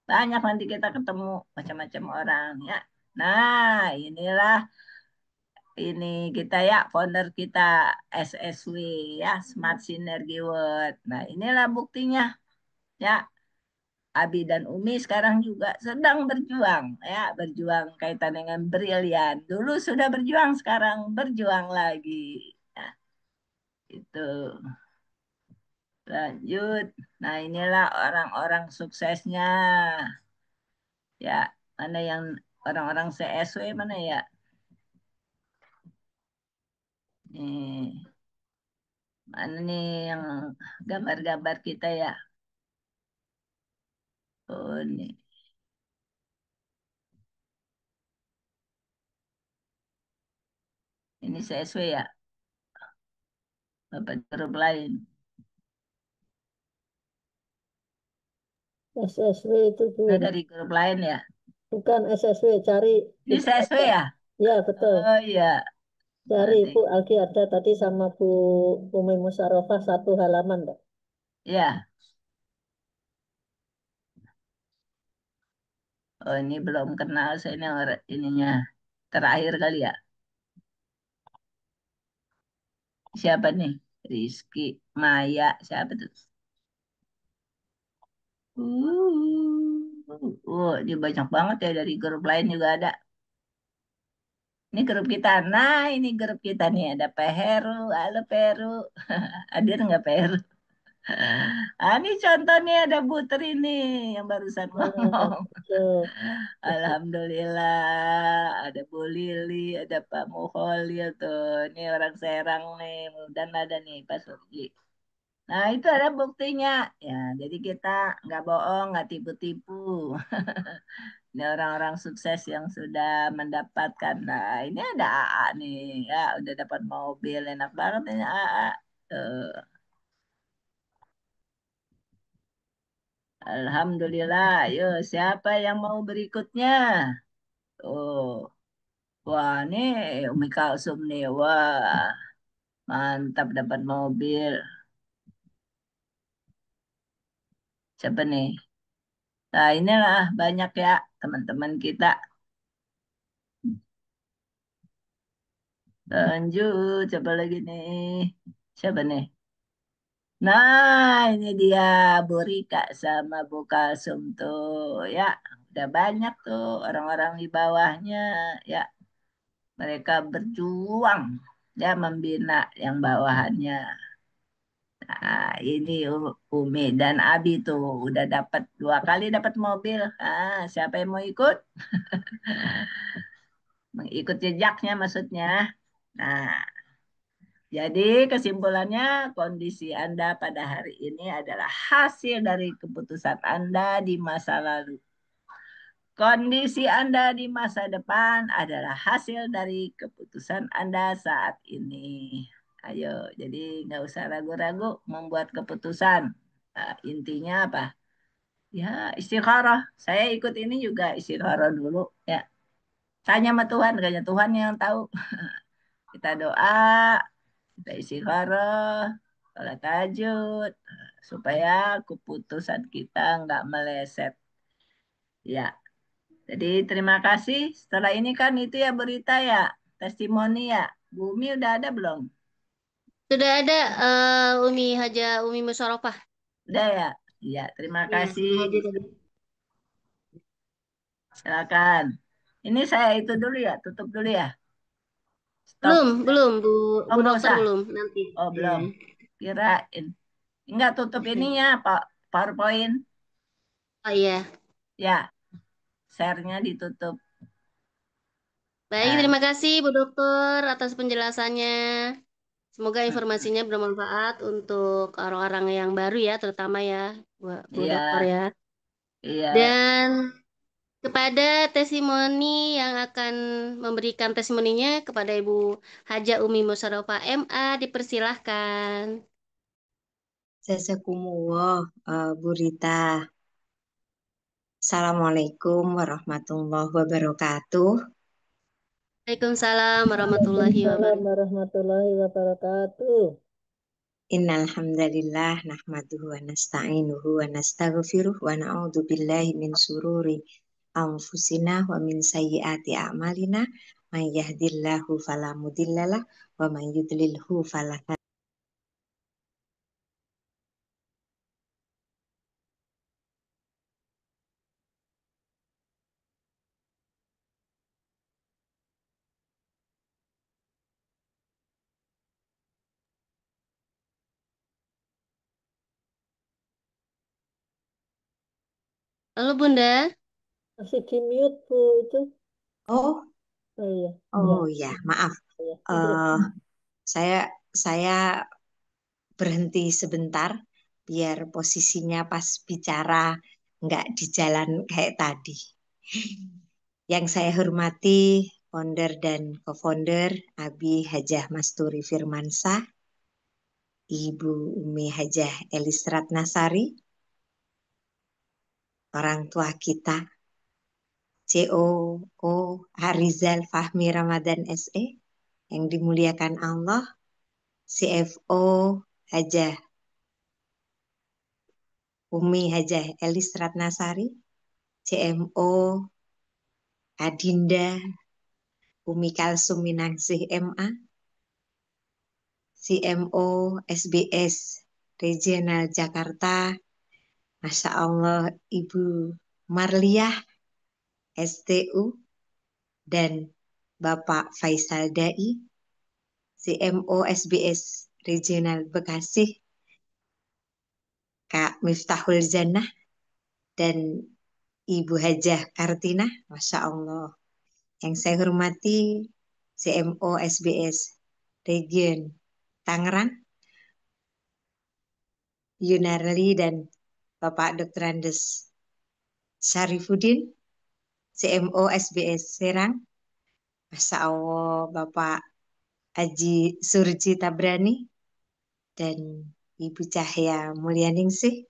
Banyak nanti kita ketemu macam-macam orang ya. Nah, inilah ini kita ya founder kita SSW ya, Smart Synergy World. Nah, inilah buktinya ya. Abi dan Umi sekarang juga sedang berjuang ya, berjuang kaitan dengan brilian. Dulu sudah berjuang, sekarang berjuang lagi. Nah, itu lanjut. Nah, inilah orang-orang suksesnya ya. Mana yang orang-orang CSW mana ya? Nih, mana nih yang gambar-gambar kita ya? Oh, nih. Ini CSW ya, Bapak grup lain. SSW itu Bu. Nah, dari grup lain ya. Bukan SSW, cari Ini itu CSW aja. ya? Ya, betul. Oh iya. Cari Nanti. Bu Algi ada tadi sama Bu Umi Musarofah satu halaman, Mbak. Ya. Oh, ini belum kenal saya ini ininya. Terakhir kali ya. Siapa nih? Rizky, Maya, siapa tuh? Ini banyak banget ya, dari grup lain juga ada. Ini grup kita. Nah, ini grup kita nih. Ada Peheru. Halo Peru. Hadir nggak Peru? Ini contohnya ada Putri nih yang barusan ngomong. Betul. Alhamdulillah. Ada Bu Lili, ada Pak Muholil tuh. Ini orang Serang nih. Dan ada nih Pak Surji. Nah, itu ada buktinya. Ya, jadi kita nggak bohong, nggak tipu-tipu. Ini orang-orang sukses yang sudah mendapatkan. Nah, ini ada AA nih. Ya, udah dapat mobil. Enak banget ini AA. Tuh. Alhamdulillah. Yuk, siapa yang mau berikutnya? Oh, wah, ini Umi Kalsum nih. Wah, mantap dapat mobil. Siapa nih? Nah, inilah banyak ya teman-teman kita. Lanjut, coba lagi nih. Siapa nih? Nah, ini dia Bu Rika sama Bu Kalsum tuh. Ya, udah banyak tuh orang-orang di bawahnya. Ya, mereka berjuang ya membina yang bawahannya. Nah, ini Umi dan Abi tuh udah dapat 2 kali dapat mobil. Ah, siapa yang mau ikut? Mengikut jejaknya maksudnya. Nah, jadi kesimpulannya kondisi Anda pada hari ini adalah hasil dari keputusan Anda di masa lalu. Kondisi Anda di masa depan adalah hasil dari keputusan Anda saat ini. Ayo, jadi nggak usah ragu-ragu membuat keputusan. Nah, intinya apa? Ya, istikharah. Saya ikut ini juga istikharah dulu. Ya, tanya sama Tuhan, kayaknya Tuhan yang tahu. Kita doa, kita istikharah, sholat tahajud, supaya keputusan kita nggak meleset. Ya, jadi terima kasih. Setelah ini kan itu ya berita ya, testimoni ya. Bumi udah ada belum? Sudah ada Umi Haja Umi Musyawarofah. Udah ya? Iya, terima Iya, kasih. sudah hadir tadi. Silakan. Ini saya itu dulu ya, tutup dulu ya. Stop. Belum, Bu, Oh, Bu nggak Dokter usah. belum nanti. Oh, Iya. belum. Kirain. Enggak tutup ininya, Pak. PowerPoint. Oh iya. Ya, share-nya ditutup. Baik, Nah, terima kasih Bu Dokter atas penjelasannya. Semoga informasinya bermanfaat untuk orang-orang yang baru ya, terutama ya, Bu Dokter iya, ya. iya. Dan kepada testimoni yang akan memberikan testimoninya kepada Ibu Haja Umi Musyawarofah MA, dipersilahkan. Jazakumullah, Bu Rita. Assalamualaikum warahmatullahi wabarakatuh. Waalaikumsalam warahmatullahi Waalaikumsalam wabarakatuh. warahmatullahi wabarakatuh. Innal hamdalillah nahmaduhu wa nasta'inuhu wa nastaghfiruh wa na'udzu billahi min syururi anfusina wa min sayyiati a'malina. May yahdihillahu fala mudhillalah wa may yudlilhu fala hadiya. Lalu Bunda, Masih di mute, Bu, itu. Oh, Oh iya, iya, oh ya, maaf. iya. Eh, saya berhenti sebentar biar posisinya pas bicara nggak di jalan kayak tadi. Yang saya hormati founder dan co-founder Abi Hajah Masturi Firmansah, Ibu Umi Hajah Elis Ratnasari, orang tua kita, COO Harizal Fahmi Ramadan SE, yang dimuliakan Allah, CFO Hajah Umi Hajah Elis Ratnasari, CMO Adinda Umi Kalsum Minangsih MA, CMO SBS Regional Jakarta, Masya Allah Ibu Marliah STU, dan Bapak Faisal Dai, CMO SBS Regional Bekasi, Kak Miftahul Jannah, dan Ibu Hajah Kartina, Masya Allah. Yang saya hormati CMO SBS Region Tangerang, Yunarli dan Bapak Dr. Andes Syarifuddin, CMO SBS Serang, Masya Allah Bapak Haji Surji Tabrani, dan Ibu Cahya Mulyaningsih,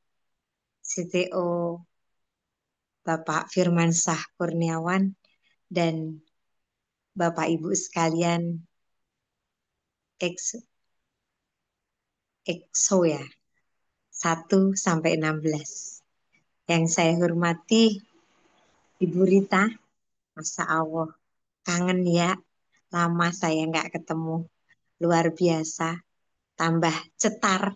CTO Bapak Firmansah Kurniawan, dan Bapak Ibu sekalian EXO ya, 1 sampai 16. Yang saya hormati Ibu Rita, Masya Allah, kangen ya Lama saya nggak ketemu. Luar biasa. Tambah cetar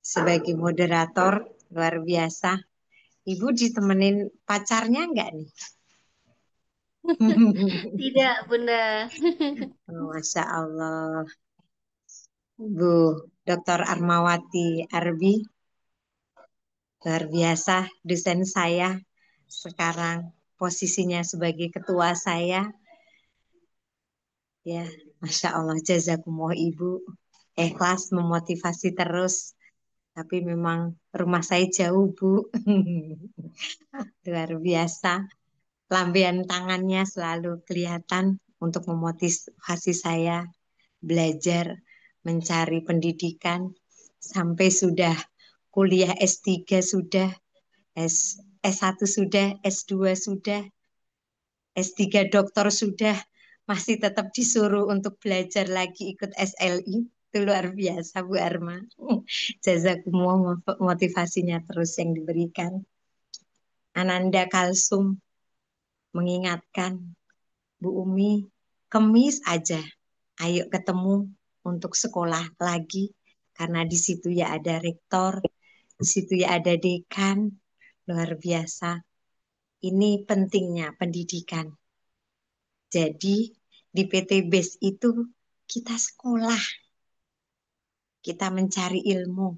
sebagai moderator. Luar biasa. Ibu ditemenin pacarnya nggak nih? Tidak, Bunda. Oh, Masya Allah. Bu Dr. Armawati Arbi, luar biasa dosen saya sekarang posisinya sebagai ketua saya. Ya, Masya Allah, jazakumullah Ibu. Ikhlas memotivasi terus. Tapi memang rumah saya jauh, Bu. Luar biasa. Lambaian tangannya selalu kelihatan untuk memotivasi saya belajar, mencari pendidikan, sampai sudah kuliah S3 sudah, S1 sudah, S2 sudah, S3 doktor sudah, masih tetap disuruh untuk belajar lagi ikut SLI. Itu luar biasa Bu Arma. Jazakumullah motivasinya terus yang diberikan. Ananda Kalsum mengingatkan, Bu Umi, kemis aja, ayo ketemu untuk sekolah lagi. Karena di situ ya ada rektor, di situ ya ada dekan, luar biasa. Ini pentingnya pendidikan. Jadi di PT BES itu kita sekolah, kita mencari ilmu.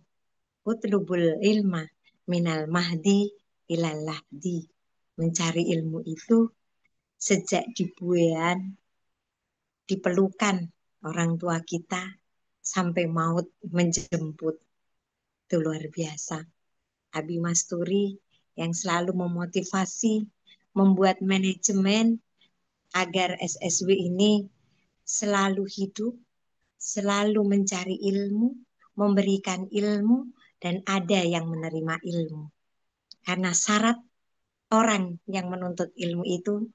Utlubul ilma minal mahdi ilal lahdi. Mencari ilmu itu sejak dibuayan, dipelukan orang tua kita sampai maut menjemput. Itu luar biasa. Abi Masturi yang selalu memotivasi, membuat manajemen agar SSW ini selalu hidup, selalu mencari ilmu, memberikan ilmu, dan ada yang menerima ilmu. Karena syarat orang yang menuntut ilmu itu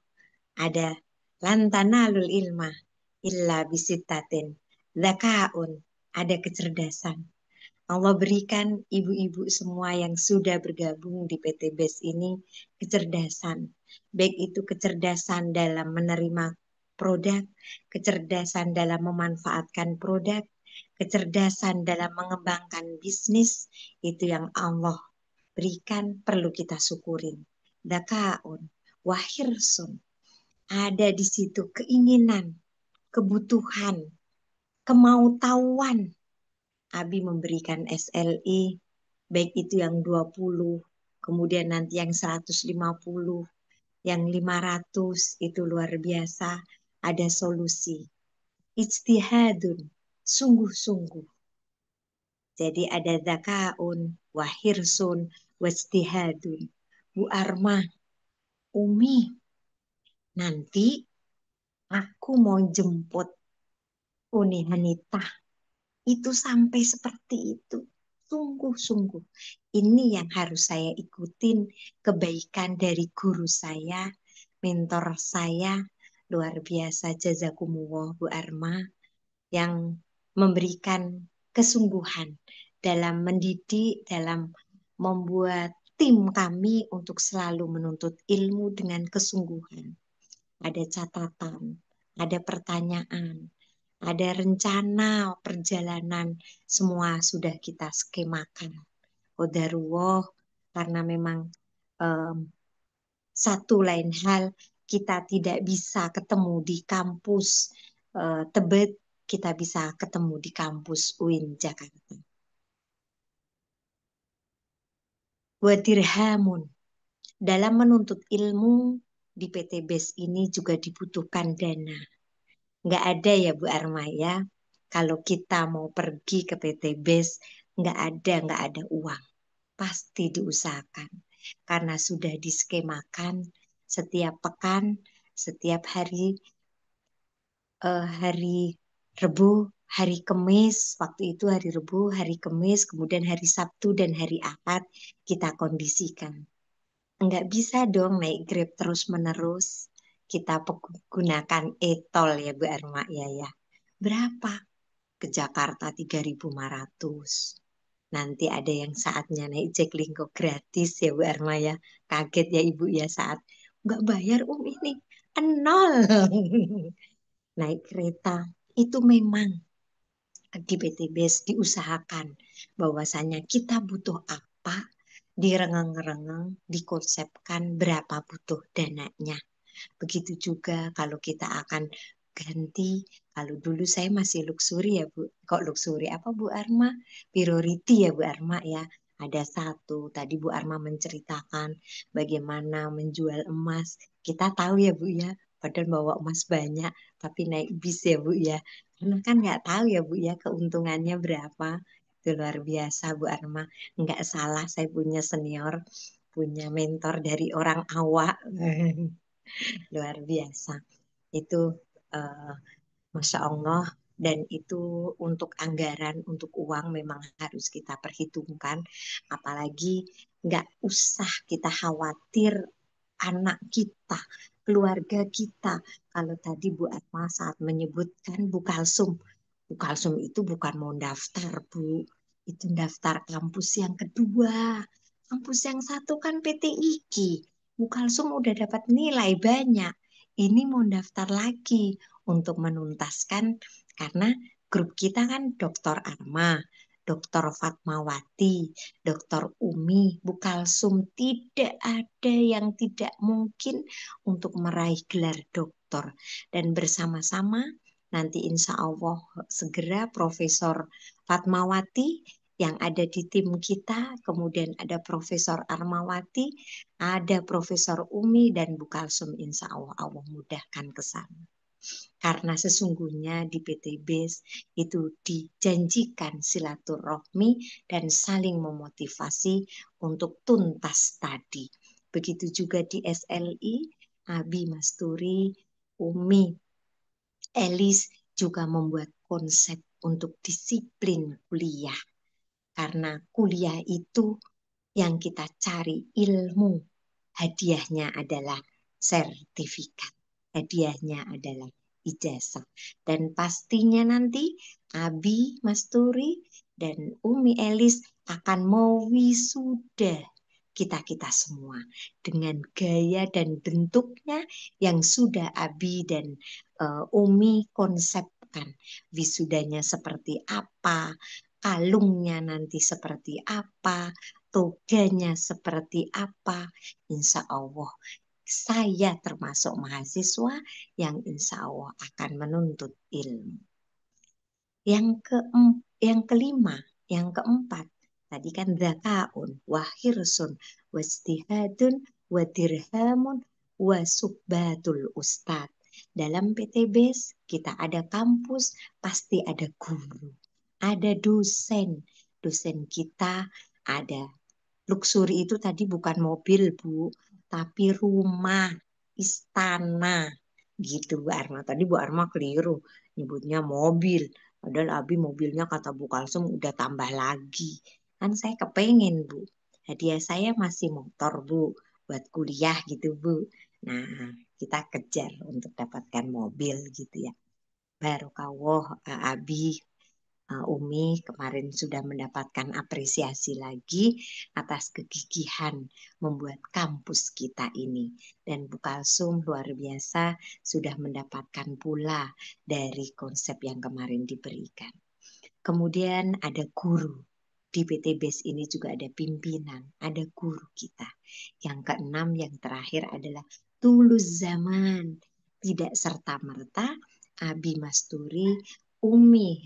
ada lantanalul ilma illa bisittatin, zakaun, ada kecerdasan. Allah berikan ibu-ibu semua yang sudah bergabung di PT BES ini kecerdasan. Baik itu kecerdasan dalam menerima produk, kecerdasan dalam memanfaatkan produk, kecerdasan dalam mengembangkan bisnis, itu yang Allah berikan, perlu kita syukurin. Dakaun, wahirsun, ada di situ keinginan, kebutuhan, kemautauan. Abi memberikan SLI, baik itu yang 20, kemudian nanti yang 150, yang 500, itu luar biasa. Ada solusi. Ijtihadun, sungguh-sungguh. Jadi ada zakaun, wahirsun, wajtihadun. Bu Arma, Umi, nanti aku mau jemput Uni Hanitah. Itu sampai seperti itu. Sungguh-sungguh. Ini yang harus saya ikutin, kebaikan dari guru saya, mentor saya, luar biasa. Jazakumullah Bu Arma, yang memberikan kesungguhan dalam mendidik, dalam membuat tim kami untuk selalu menuntut ilmu dengan kesungguhan. Ada catatan, ada pertanyaan, ada rencana perjalanan, semua sudah kita skemakan. Qadarullah, karena memang satu lain hal, kita tidak bisa ketemu di kampus Tebet, kita bisa ketemu di kampus UIN Jakarta. Wadirhamun, dalam menuntut ilmu di PT BES ini juga dibutuhkan dana. Nggak ada ya Bu Arma ya, kalau kita mau pergi ke PT BES, nggak ada uang. Pasti diusahakan. Karena sudah diskemakan setiap pekan, setiap hari, hari Rebu, hari Kemis, waktu itu hari Rebu, hari Kemis, kemudian hari Sabtu dan hari Ahad kita kondisikan. Enggak bisa dong naik Grab terus-menerus. Kita gunakan e-tol ya Bu Arma ya. Berapa? Ke Jakarta 3.500. Nanti ada yang saatnya naik Jaklingko gratis ya Bu Arma ya. Kaget ya Ibu ya saat nggak bayar ini, nol. Naik kereta itu memang di PTBS diusahakan bahwasanya kita butuh apa, direngang-rengang, dikonsepkan berapa butuh dananya. Begitu juga kalau kita akan ganti, kalau dulu saya masih luxury ya Bu. Kok luxury apa Bu Arma? Priority ya Bu Arma ya. Ada satu, tadi Bu Arma menceritakan bagaimana menjual emas. Kita tahu ya Bu ya, padahal bawa emas banyak, tapi naik bis ya Bu ya. Karena kan nggak tahu ya Bu ya keuntungannya berapa. Itu luar biasa Bu Arma. Nggak salah saya punya senior, punya mentor dari orang awak. Luar biasa. Itu eh, Masya Allah. Dan itu untuk anggaran, untuk uang memang harus kita perhitungkan. Apalagi nggak usah kita khawatir anak kita, keluarga kita. Kalau tadi Bu Atma saat menyebutkan Bu Kalsum. Bu Kalsum itu bukan mau daftar, Bu. Itu daftar kampus yang kedua. Kampus yang satu kan PTIG. Bu Kalsum udah dapat nilai banyak. Ini mau daftar lagi untuk menuntaskan karena grup kita kan Dokter Arma, Dokter Fatmawati, Dokter Umi, Bu Kalsum, tidak ada yang tidak mungkin untuk meraih gelar doktor. Dan bersama-sama nanti insya Allah segera Profesor Fatmawati yang ada di tim kita, kemudian ada Profesor Armawati, ada Profesor Umi dan Bu Kalsum, insya Allah Allah mudahkan ke sana. Karena sesungguhnya di PTBS itu dijanjikan silaturahmi dan saling memotivasi untuk tuntas tadi. Begitu juga di SLI, Abi Masturi, Umi, Elis juga membuat konsep untuk disiplin kuliah. Karena kuliah itu yang kita cari ilmu, hadiahnya adalah sertifikat, hadiahnya adalah ijazah. Dan pastinya nanti Abi Masturi dan Umi Elis akan mau wisuda kita-kita semua dengan gaya dan bentuknya yang sudah Abi dan Umi konsepkan. Wisudanya seperti apa, kalungnya nanti seperti apa, toganya seperti apa. Insya Allah saya termasuk mahasiswa yang insya Allah akan menuntut ilmu. Yang kelima, yang keempat, tadi kan zakaun, wahirsun, wastihadun, wadirhamun, wasubbatul ustad. Dalam PTBS kita ada kampus, pasti ada guru, ada dosen. Dosen kita ada. Luxury itu tadi bukan mobil, Bu, tapi rumah, istana. Gitu, Bu Arma. Tadi Bu Arma keliru, nyebutnya mobil. Padahal Abi mobilnya kata Bu Kalsum udah tambah lagi. Kan saya kepengen, Bu. Hadiah saya masih motor, Bu. Buat kuliah gitu, Bu. Nah, kita kejar untuk dapatkan mobil gitu ya. Barokallah, Abi, Umi kemarin sudah mendapatkan apresiasi lagi atas kegigihan membuat kampus kita ini. Dan Bu Kalsum luar biasa sudah mendapatkan pula dari konsep yang kemarin diberikan. Kemudian ada guru. Di PTBS ini juga ada pimpinan, ada guru kita. Yang keenam, yang terakhir adalah tulus zaman. Tidak serta-merta Abi Masturi, Umi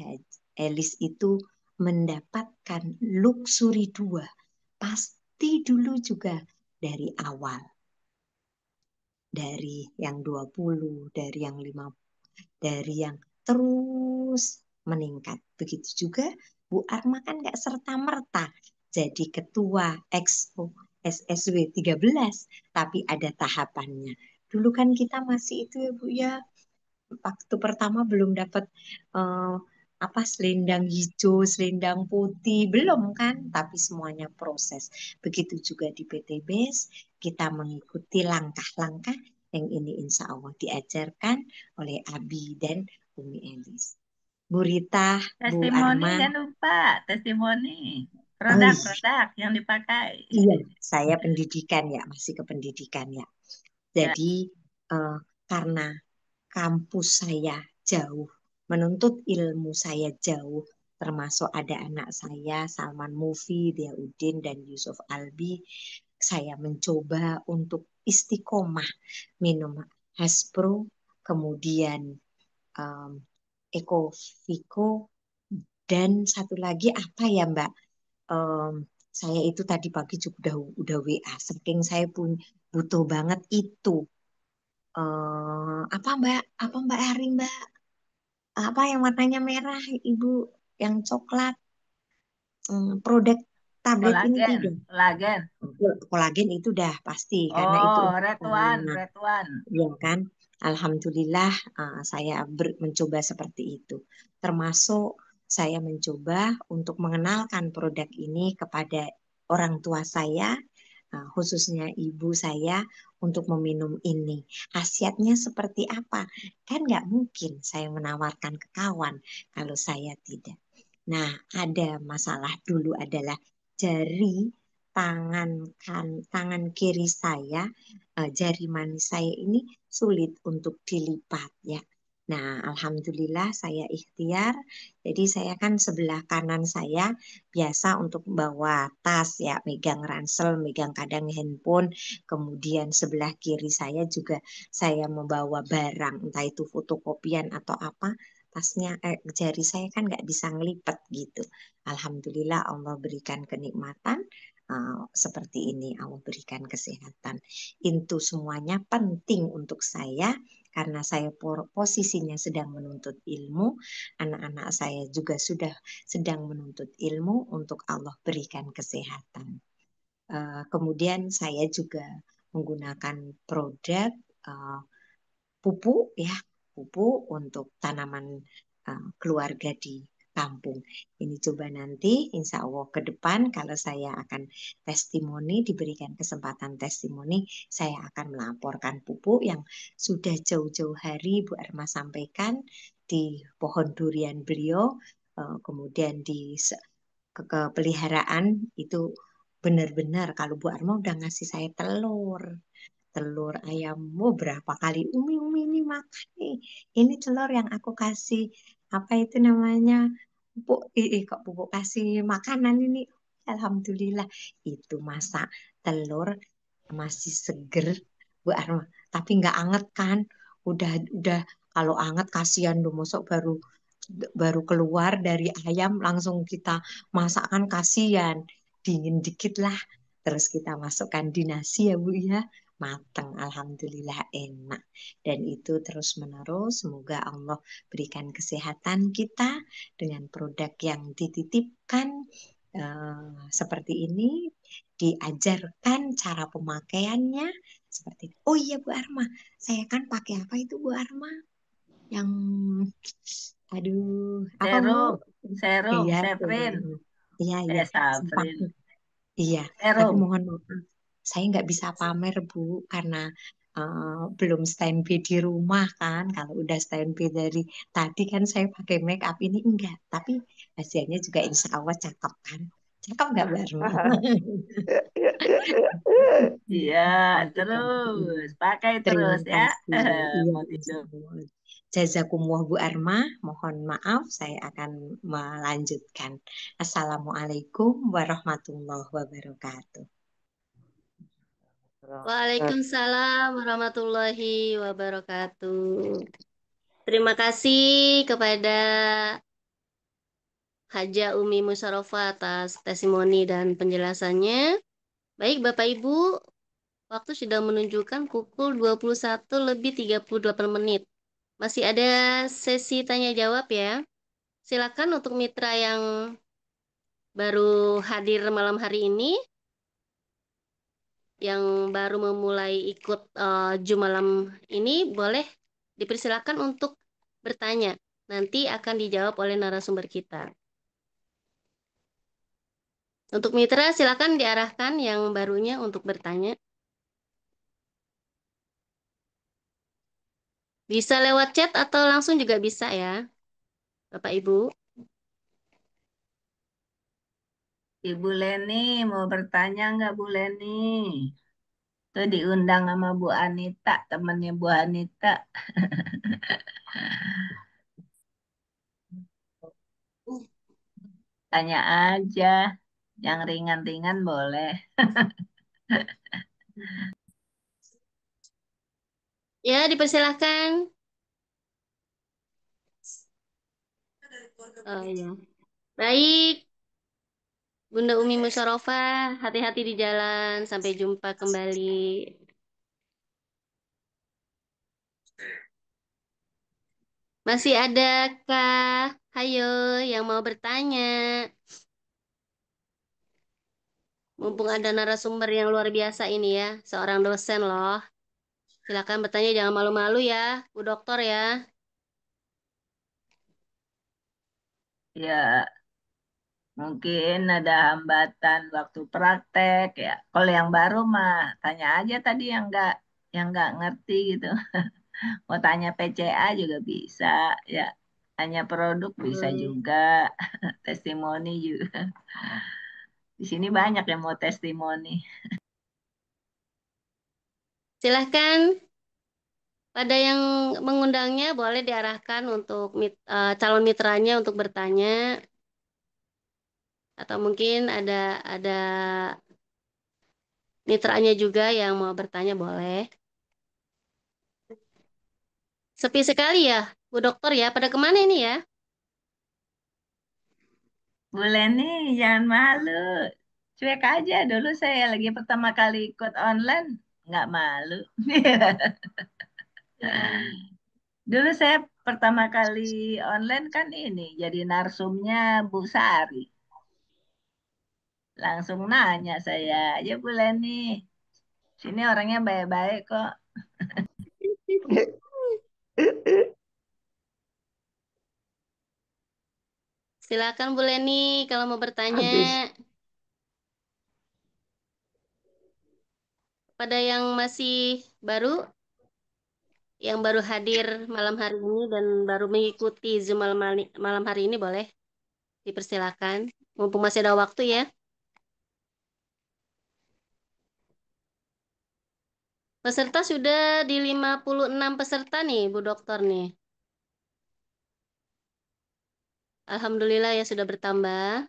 Elis itu mendapatkan luxury 2. Pasti dulu juga dari awal. Dari yang 20, dari yang 50, dari yang terus meningkat. Begitu juga Bu Arma kan nggak serta-merta jadi ketua Expo SSW 13, tapi ada tahapannya. Dulu kan kita masih itu ya Bu ya, waktu pertama belum dapat eh, apa selendang hijau, selendang putih, belum kan? Tapi semuanya proses. Begitu juga di PTBS, kita mengikuti langkah-langkah yang ini insya Allah diajarkan oleh Abi dan Umi Elis. Bu Rita, Bu Testimoni Arma, jangan lupa, testimoni. oh iya, Produk-produk yang dipakai. iya, saya pendidikan ya, masih ke pendidikan ya. Ya, Jadi karena kampus saya jauh, menuntut ilmu saya jauh, termasuk ada anak saya, Salman Mufi, Diaudin, dan Yusuf Albi. Saya mencoba untuk istiqomah minum Haspro, kemudian um, Eko Vico, dan satu lagi apa ya Mbak? Em, saya itu tadi pagi juga udah WA, saking saya pun butuh banget itu. Apa Mbak? Apa Mbak Ari Mbak? Apa yang warnanya merah, Ibu? Yang coklat, produk tablet ini kolagen, tidak. kolagen. Kolagen itu udah pasti karena itu Oh, untuk red one, sarana, red one. ya kan? Alhamdulillah saya mencoba seperti itu. Termasuk saya mencoba untuk mengenalkan produk ini kepada orang tua saya, khususnya ibu saya untuk meminum ini. Khasiatnya seperti apa? Kan nggak mungkin saya menawarkan ke kawan kalau saya tidak. Nah, ada masalah dulu adalah jari tangan kiri saya, jari manis saya ini sulit untuk dilipat ya. Nah, alhamdulillah saya ikhtiar. Jadi saya kan sebelah kanan saya biasa untuk bawa tas ya, megang ransel, megang kadang handphone. Kemudian sebelah kiri saya juga saya membawa barang, entah itu fotokopian atau apa. Tasnya, jari saya kan nggak bisa ngelipet gitu. Alhamdulillah Allah berikan kenikmatan seperti ini. Allah berikan kesehatan. Itu semuanya penting untuk saya karena saya posisinya sedang menuntut ilmu, anak-anak saya juga sudah sedang menuntut ilmu untuk Allah berikan kesehatan. Kemudian saya juga menggunakan produk uh, pupuk ya, pupuk untuk tanaman keluarga di kampung. Ini coba nanti insya Allah ke depan kalau saya akan testimoni, diberikan kesempatan testimoni, saya akan melaporkan pupuk yang sudah jauh-jauh hari Bu Erma sampaikan di pohon durian beliau, kemudian di kepeliharaan itu benar-benar kalau Bu Erma udah ngasih saya telur ayam. Mau berapa kali Umi ini makan nih, ini telur yang aku kasih apa itu namanya pupuk, kok pupuk kasih makanan ini. Alhamdulillah itu masak telur masih seger Bu Arma, tapi nggak anget kan. Udah kalau anget kasihan loh, mosok baru baru keluar dari ayam langsung kita masakkan, kasihan, dingin dikit lah, terus kita masukkan di nasi ya Bu ya, mateng. Alhamdulillah enak. Dan itu terus menerus, semoga Allah berikan kesehatan kita dengan produk yang dititipkan seperti ini, diajarkan cara pemakaiannya seperti itu. Oh iya Bu Arma, saya kan pakai apa itu Bu Arma? Yang aduh, apa Bu? Serum, serum, Iya, Seprin, iya, iya. Saya Saprin, pakai. Iya, tapi serum. mohon maaf, saya nggak bisa pamer Bu karena belum standby di rumah kan. Kalau udah standby dari tadi kan saya pakai make up ini enggak, tapi hasilnya juga insya Allah cakep kan. Cakep nggak Bu Arma? Iya, Nanti kalau ini. terus pakai Terima terus ya. kasih. Iya, Mau insya tidur. Allah. Jazakumullah Bu Arma. Mohon maaf, saya akan melanjutkan. Assalamualaikum warahmatullahi wabarakatuh. Waalaikumsalam warahmatullahi wabarakatuh. Terima kasih kepada Haja Umi Musyarofa atas testimoni dan penjelasannya. Baik, Bapak Ibu, waktu sudah menunjukkan pukul 21 lebih 38 menit. Masih ada sesi tanya jawab ya. Silakan untuk mitra yang baru hadir malam hari ini, yang baru memulai ikut Zoom malam ini, boleh dipersilakan untuk bertanya. Nanti akan dijawab oleh narasumber kita. Untuk mitra, silakan diarahkan yang barunya untuk bertanya. Bisa lewat chat atau langsung juga bisa ya, Bapak Ibu. Ibu Leni mau bertanya nggak Bu Leni? Tuh diundang sama Bu Anita, temennya Bu Anita. Tanya aja, yang ringan-ringan boleh. Ya, dipersilahkan. Oh iya. Baik, Bunda Umi Musyarofa, hati-hati di jalan. Sampai jumpa kembali. Masih ada Kak? Hayo, yang mau bertanya. Mumpung ada narasumber yang luar biasa ini ya, seorang dosen loh. Silakan bertanya, jangan malu-malu ya, Bu Dokter ya. Ya, mungkin ada hambatan waktu praktek ya. Kalau yang baru mah tanya aja tadi yang nggak ngerti gitu. Mau tanya PCA juga bisa ya. Tanya produk bisa juga. Testimoni juga. Di sini banyak yang mau testimoni. Silahkan, pada yang mengundangnya boleh diarahkan untuk calon mitranya untuk bertanya. Atau mungkin ada mitranya juga yang mau bertanya boleh. Sepi sekali ya, Bu Dokter ya. Pada kemana ini ya? Bu Leni, jangan malu. Cuek aja dulu saya lagi pertama kali ikut online. Nggak malu. Dulu saya pertama kali online kan ini. Jadi narsumnya Bu Sari. Langsung nanya saya, ya Bu Leni, sini orangnya baik-baik kok. Silakan Bu Leni kalau mau bertanya. Habis. Pada yang masih baru, yang baru hadir malam hari ini dan baru mengikuti Zoom malam hari ini boleh dipersilakan. Mumpung masih ada waktu ya. Peserta sudah di 56 peserta nih, Bu Dokter nih. Alhamdulillah ya sudah bertambah.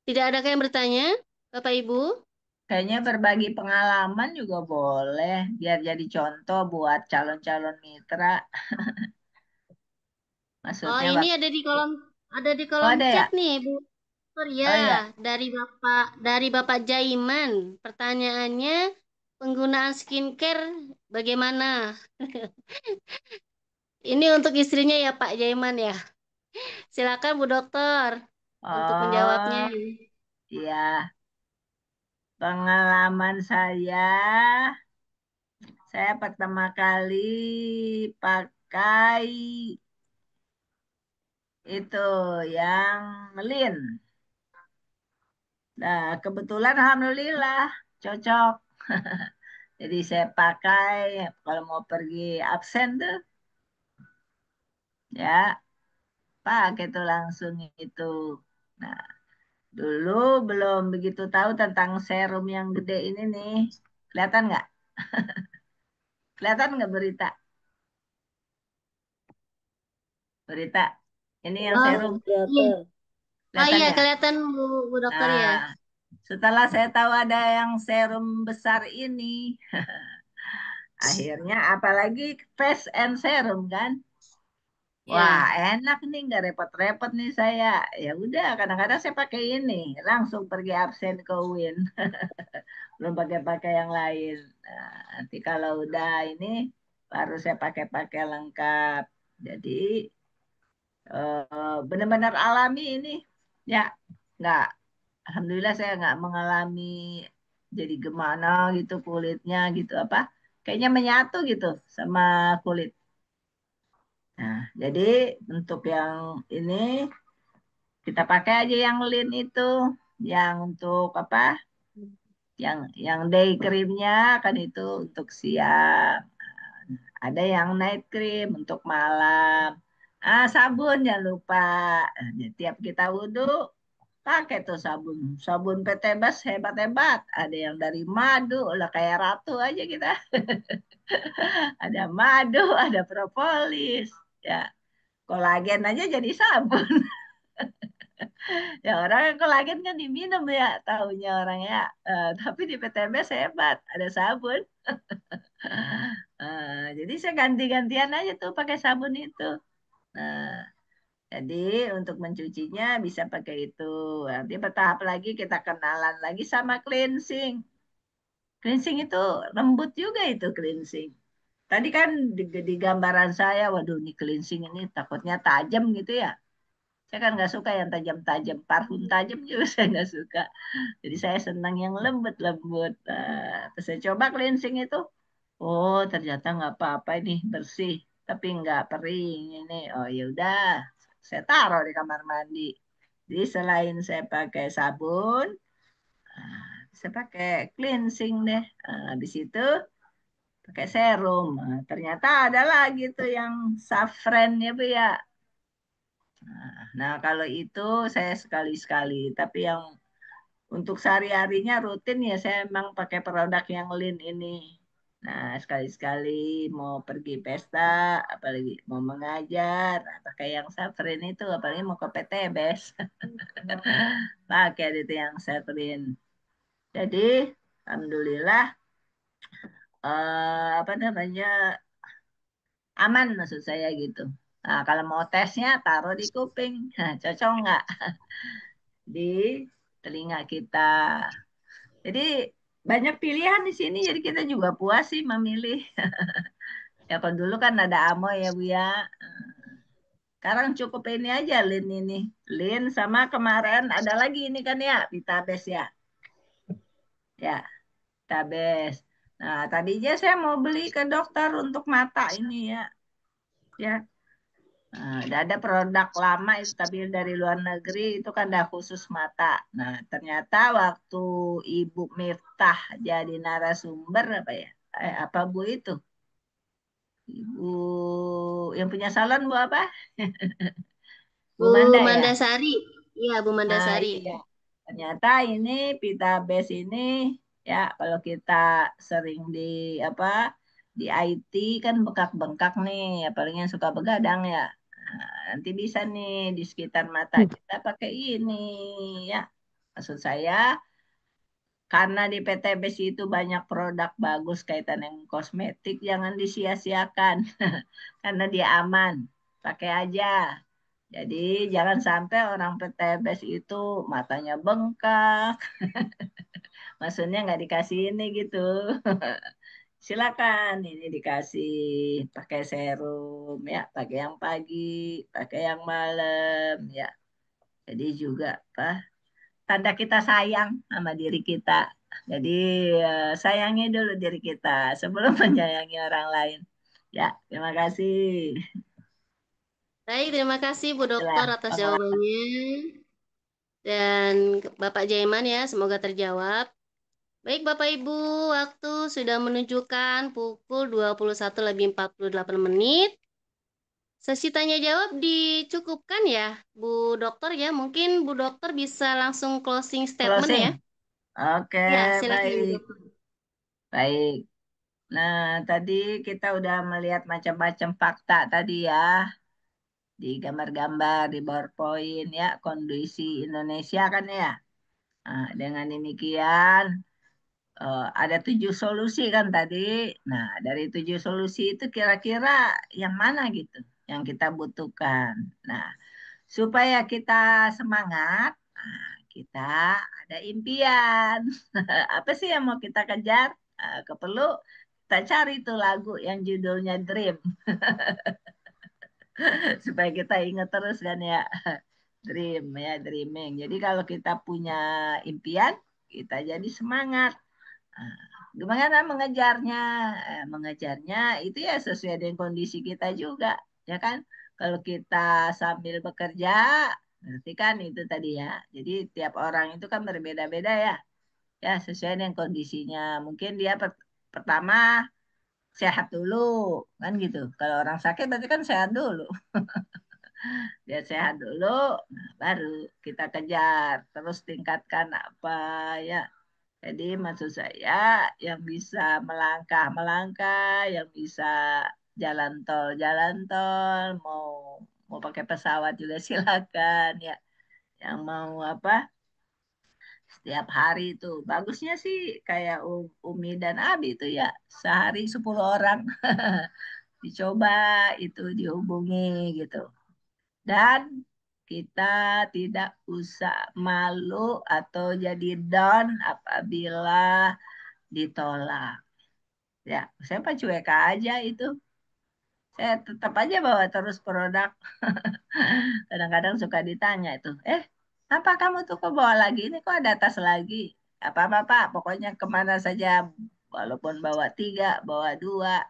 Tidak ada yang bertanya, Bapak Ibu? Kayaknya berbagi pengalaman juga boleh, biar jadi contoh buat calon-calon mitra. Oh, Maksudnya ini waktu, ada di oh kolom ada ya? chat nih, Bu Dokter ya, Oh ya, dari Bapak Jaiman. Pertanyaannya, penggunaan skincare bagaimana? Ini untuk istrinya ya Pak Jaiman ya. Silakan Bu Dokter untuk menjawabnya. oh iya. Pengalaman saya pertama kali pakai itu yang melin. Nah, kebetulan alhamdulillah cocok. Jadi saya pakai kalau mau pergi absen tuh, ya pakai tuh langsung itu. Nah, dulu belum begitu tahu tentang serum yang gede ini nih. Kelihatan nggak? Kelihatan nggak berita? Berita. Ini yang Oh, serum. iya. Kelihatan. Oh Kelihatan iya, ya? kelihatan Bu Dokter ya. Nah, setelah saya tahu ada yang serum besar ini, akhirnya apalagi face and serum kan? Wah, Ya. enak nih, nggak repot-repot nih saya. Ya udah, kadang-kadang saya pakai ini, langsung pergi absen ke UIN, belum pakai-pakai yang lain. Nah, nanti kalau udah ini, baru saya pakai-pakai lengkap. Jadi benar-benar alami ini, ya, nggak. Alhamdulillah saya nggak mengalami jadi gimana gitu kulitnya gitu apa, kayaknya menyatu gitu sama kulit. Nah, jadi untuk yang ini kita pakai aja yang lin itu, yang untuk apa? Yang day creamnya kan itu untuk siang. Ada yang night cream untuk malam. Sabun jangan lupa. Tiap kita wudhu pakai tuh sabun. Sabun PT Bas hebat-hebat. Ada yang dari madu, lah kayak ratu aja kita. Ada madu, ada propolis. Ya, kolagen aja jadi sabun. Ya orang yang kolagen kan diminum ya, taunya orang ya. Tapi di PTBS hebat, ada sabun. Jadi saya ganti-gantian aja tuh pakai sabun itu. Nah, jadi untuk mencucinya bisa pakai itu. Nanti bertahap lagi kita kenalan lagi sama cleansing. Cleansing itu lembut juga itu cleansing. Tadi kan di gambaran saya, waduh ini cleansing ini takutnya tajam gitu ya. Saya kan nggak suka yang tajam-tajam, parfum tajam juga saya nggak suka. Jadi saya senang yang lembut-lembut. Terus saya coba cleansing itu, oh ternyata nggak apa-apa ini bersih, tapi nggak perih ini. Oh ya udah, saya taruh di kamar mandi. Jadi selain saya pakai sabun, saya pakai cleansing deh. Habis itu pakai serum. Ternyata ada lagi tuh yang saffron ya Bu ya. Nah, kalau itu saya sekali-sekali, tapi yang untuk sehari-harinya rutin ya saya emang pakai produk yang Lean ini. Nah, sekali-sekali mau pergi pesta, apalagi mau mengajar, pakai yang Safrin itu, apalagi mau ke PTBS, pakai itu yang Safrin. Jadi, alhamdulillah, apa namanya, aman maksud saya gitu. Nah, kalau mau tesnya taruh di kuping, nah, cocok nggak di telinga kita. Jadi banyak pilihan di sini, jadi kita juga puas sih memilih. Ya kalau dulu kan ada Amoy ya Bu ya. Sekarang cukup ini aja Lin ini. Lin sama kemarin ada lagi ini kan ya, Vitabes ya. Ya, Vitabes. Nah, tadinya saya mau beli ke dokter untuk mata ini ya. Ya, ada produk lama itu tapi dari luar negeri itu kan ada khusus mata. Nah, ternyata waktu Ibu Miftah jadi narasumber apa ya? Apa Bu itu? Ibu yang punya salon Bu apa? Bu Bu Manda ya? Mandasari. Iya, Bu Nah, Mandasari. iya. Ternyata ini pita base ini ya kalau kita sering di apa di IT kan bengkak-bengkak nih, apalagi yang suka begadang ya. Nah, nanti bisa nih di sekitar mata kita pakai ini ya. Maksud saya karena di PT Base itu banyak produk bagus kaitan dengan kosmetik, jangan disia-siakan karena dia aman. Pakai aja. Jadi jangan sampai orang PTBS itu matanya bengkak, maksudnya nggak dikasih ini gitu. Silakan ini dikasih pakai serum ya, pakai yang pagi, pakai yang malam ya. Jadi juga apa? Tanda kita sayang sama diri kita. Jadi sayangi dulu diri kita sebelum menyayangi orang lain. Ya, terima kasih. Baik, terima kasih Bu Dokter Itulah atas pengalaman. jawabannya. Dan Bapak Jaiman ya, semoga terjawab. Baik Bapak Ibu, waktu sudah menunjukkan pukul 21:48. Sesi tanya jawab dicukupkan ya, Bu Dokter ya. Mungkin Bu Dokter bisa langsung closing statement ya. Closing. Oke, Ya, silakan Bu baik. Dokter. Baik. Nah, tadi kita udah melihat macam-macam fakta tadi ya, di gambar-gambar, di PowerPoint ya, kondisi Indonesia kan ya. Nah, dengan demikian, ada 7 solusi kan tadi. Nah, dari 7 solusi itu kira-kira yang mana gitu yang kita butuhkan. Nah, supaya kita semangat, nah, kita ada impian. Apa sih yang mau kita kejar? Perlu kita cari tuh lagu yang judulnya Dream supaya kita ingat terus kan ya. Dream ya, dreaming. Jadi kalau kita punya impian, kita jadi semangat. Nah, gimana mengejarnya? Mengejarnya itu ya sesuai dengan kondisi kita juga, ya kan? Kalau kita sambil bekerja, berarti kan itu tadi ya. Jadi tiap orang itu kan berbeda-beda ya, ya sesuai dengan kondisinya. Mungkin dia pertama sehat dulu, kan gitu. Kalau orang sakit berarti kan sehat dulu. Dia sehat dulu, nah, baru kita kejar, terus tingkatkan apa ya. Jadi maksud saya yang bisa melangkah, yang bisa jalan tol, mau mau pakai pesawat juga silakan ya. Yang mau apa? Setiap hari itu bagusnya sih kayak Umi dan Abi itu ya, sehari 10 orang dicoba itu dihubungi gitu. Dan kita tidak usah malu atau jadi down apabila ditolak. Ya, saya mah cuek aja itu. Saya tetap aja bawa terus produk. Kadang-kadang suka ditanya itu, apa kamu tuh kok bawa lagi? Ini kok ada tas lagi? Apa-apa, Pak. Pokoknya kemana saja, walaupun bawa 3, bawa 2.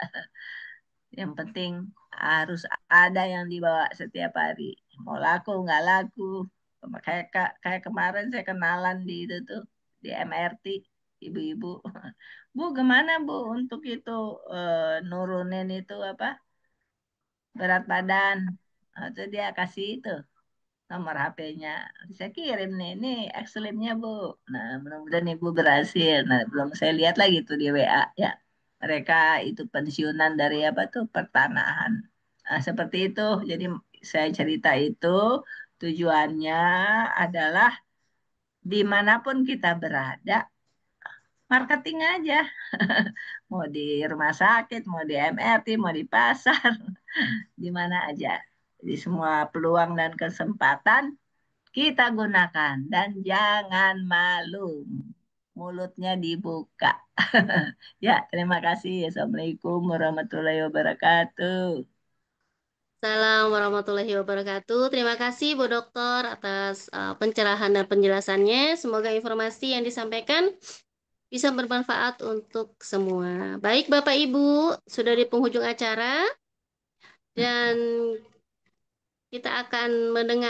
Yang penting harus ada yang dibawa setiap hari. Mau laku, nggak laku. Kayak kemarin saya kenalan di itu tuh, di MRT, ibu-ibu. Bu, gimana Bu untuk itu nurunin itu apa berat badan? Nah, itu dia kasih itu nomor HP-nya. Saya kirim nih, ini Excelime-nya Bu. Nah, mudah-mudahan Ibu berhasil. Nah, belum saya lihat lagi tuh di WA ya. Mereka itu pensiunan dari apa tuh pertanahan. Nah, seperti itu. Jadi saya cerita itu tujuannya adalah dimanapun kita berada, marketing aja. Mau di rumah sakit, mau di MRT, mau di pasar, di mana aja. Jadi semua peluang dan kesempatan kita gunakan dan jangan malu. Mulutnya dibuka. Ya, terima kasih. Assalamualaikum warahmatullahi wabarakatuh. Salam warahmatullahi wabarakatuh. Terima kasih Bu Dokter atas pencerahan dan penjelasannya. Semoga informasi yang disampaikan bisa bermanfaat untuk semua. Baik Bapak Ibu, sudah di penghujung acara dan kita akan mendengar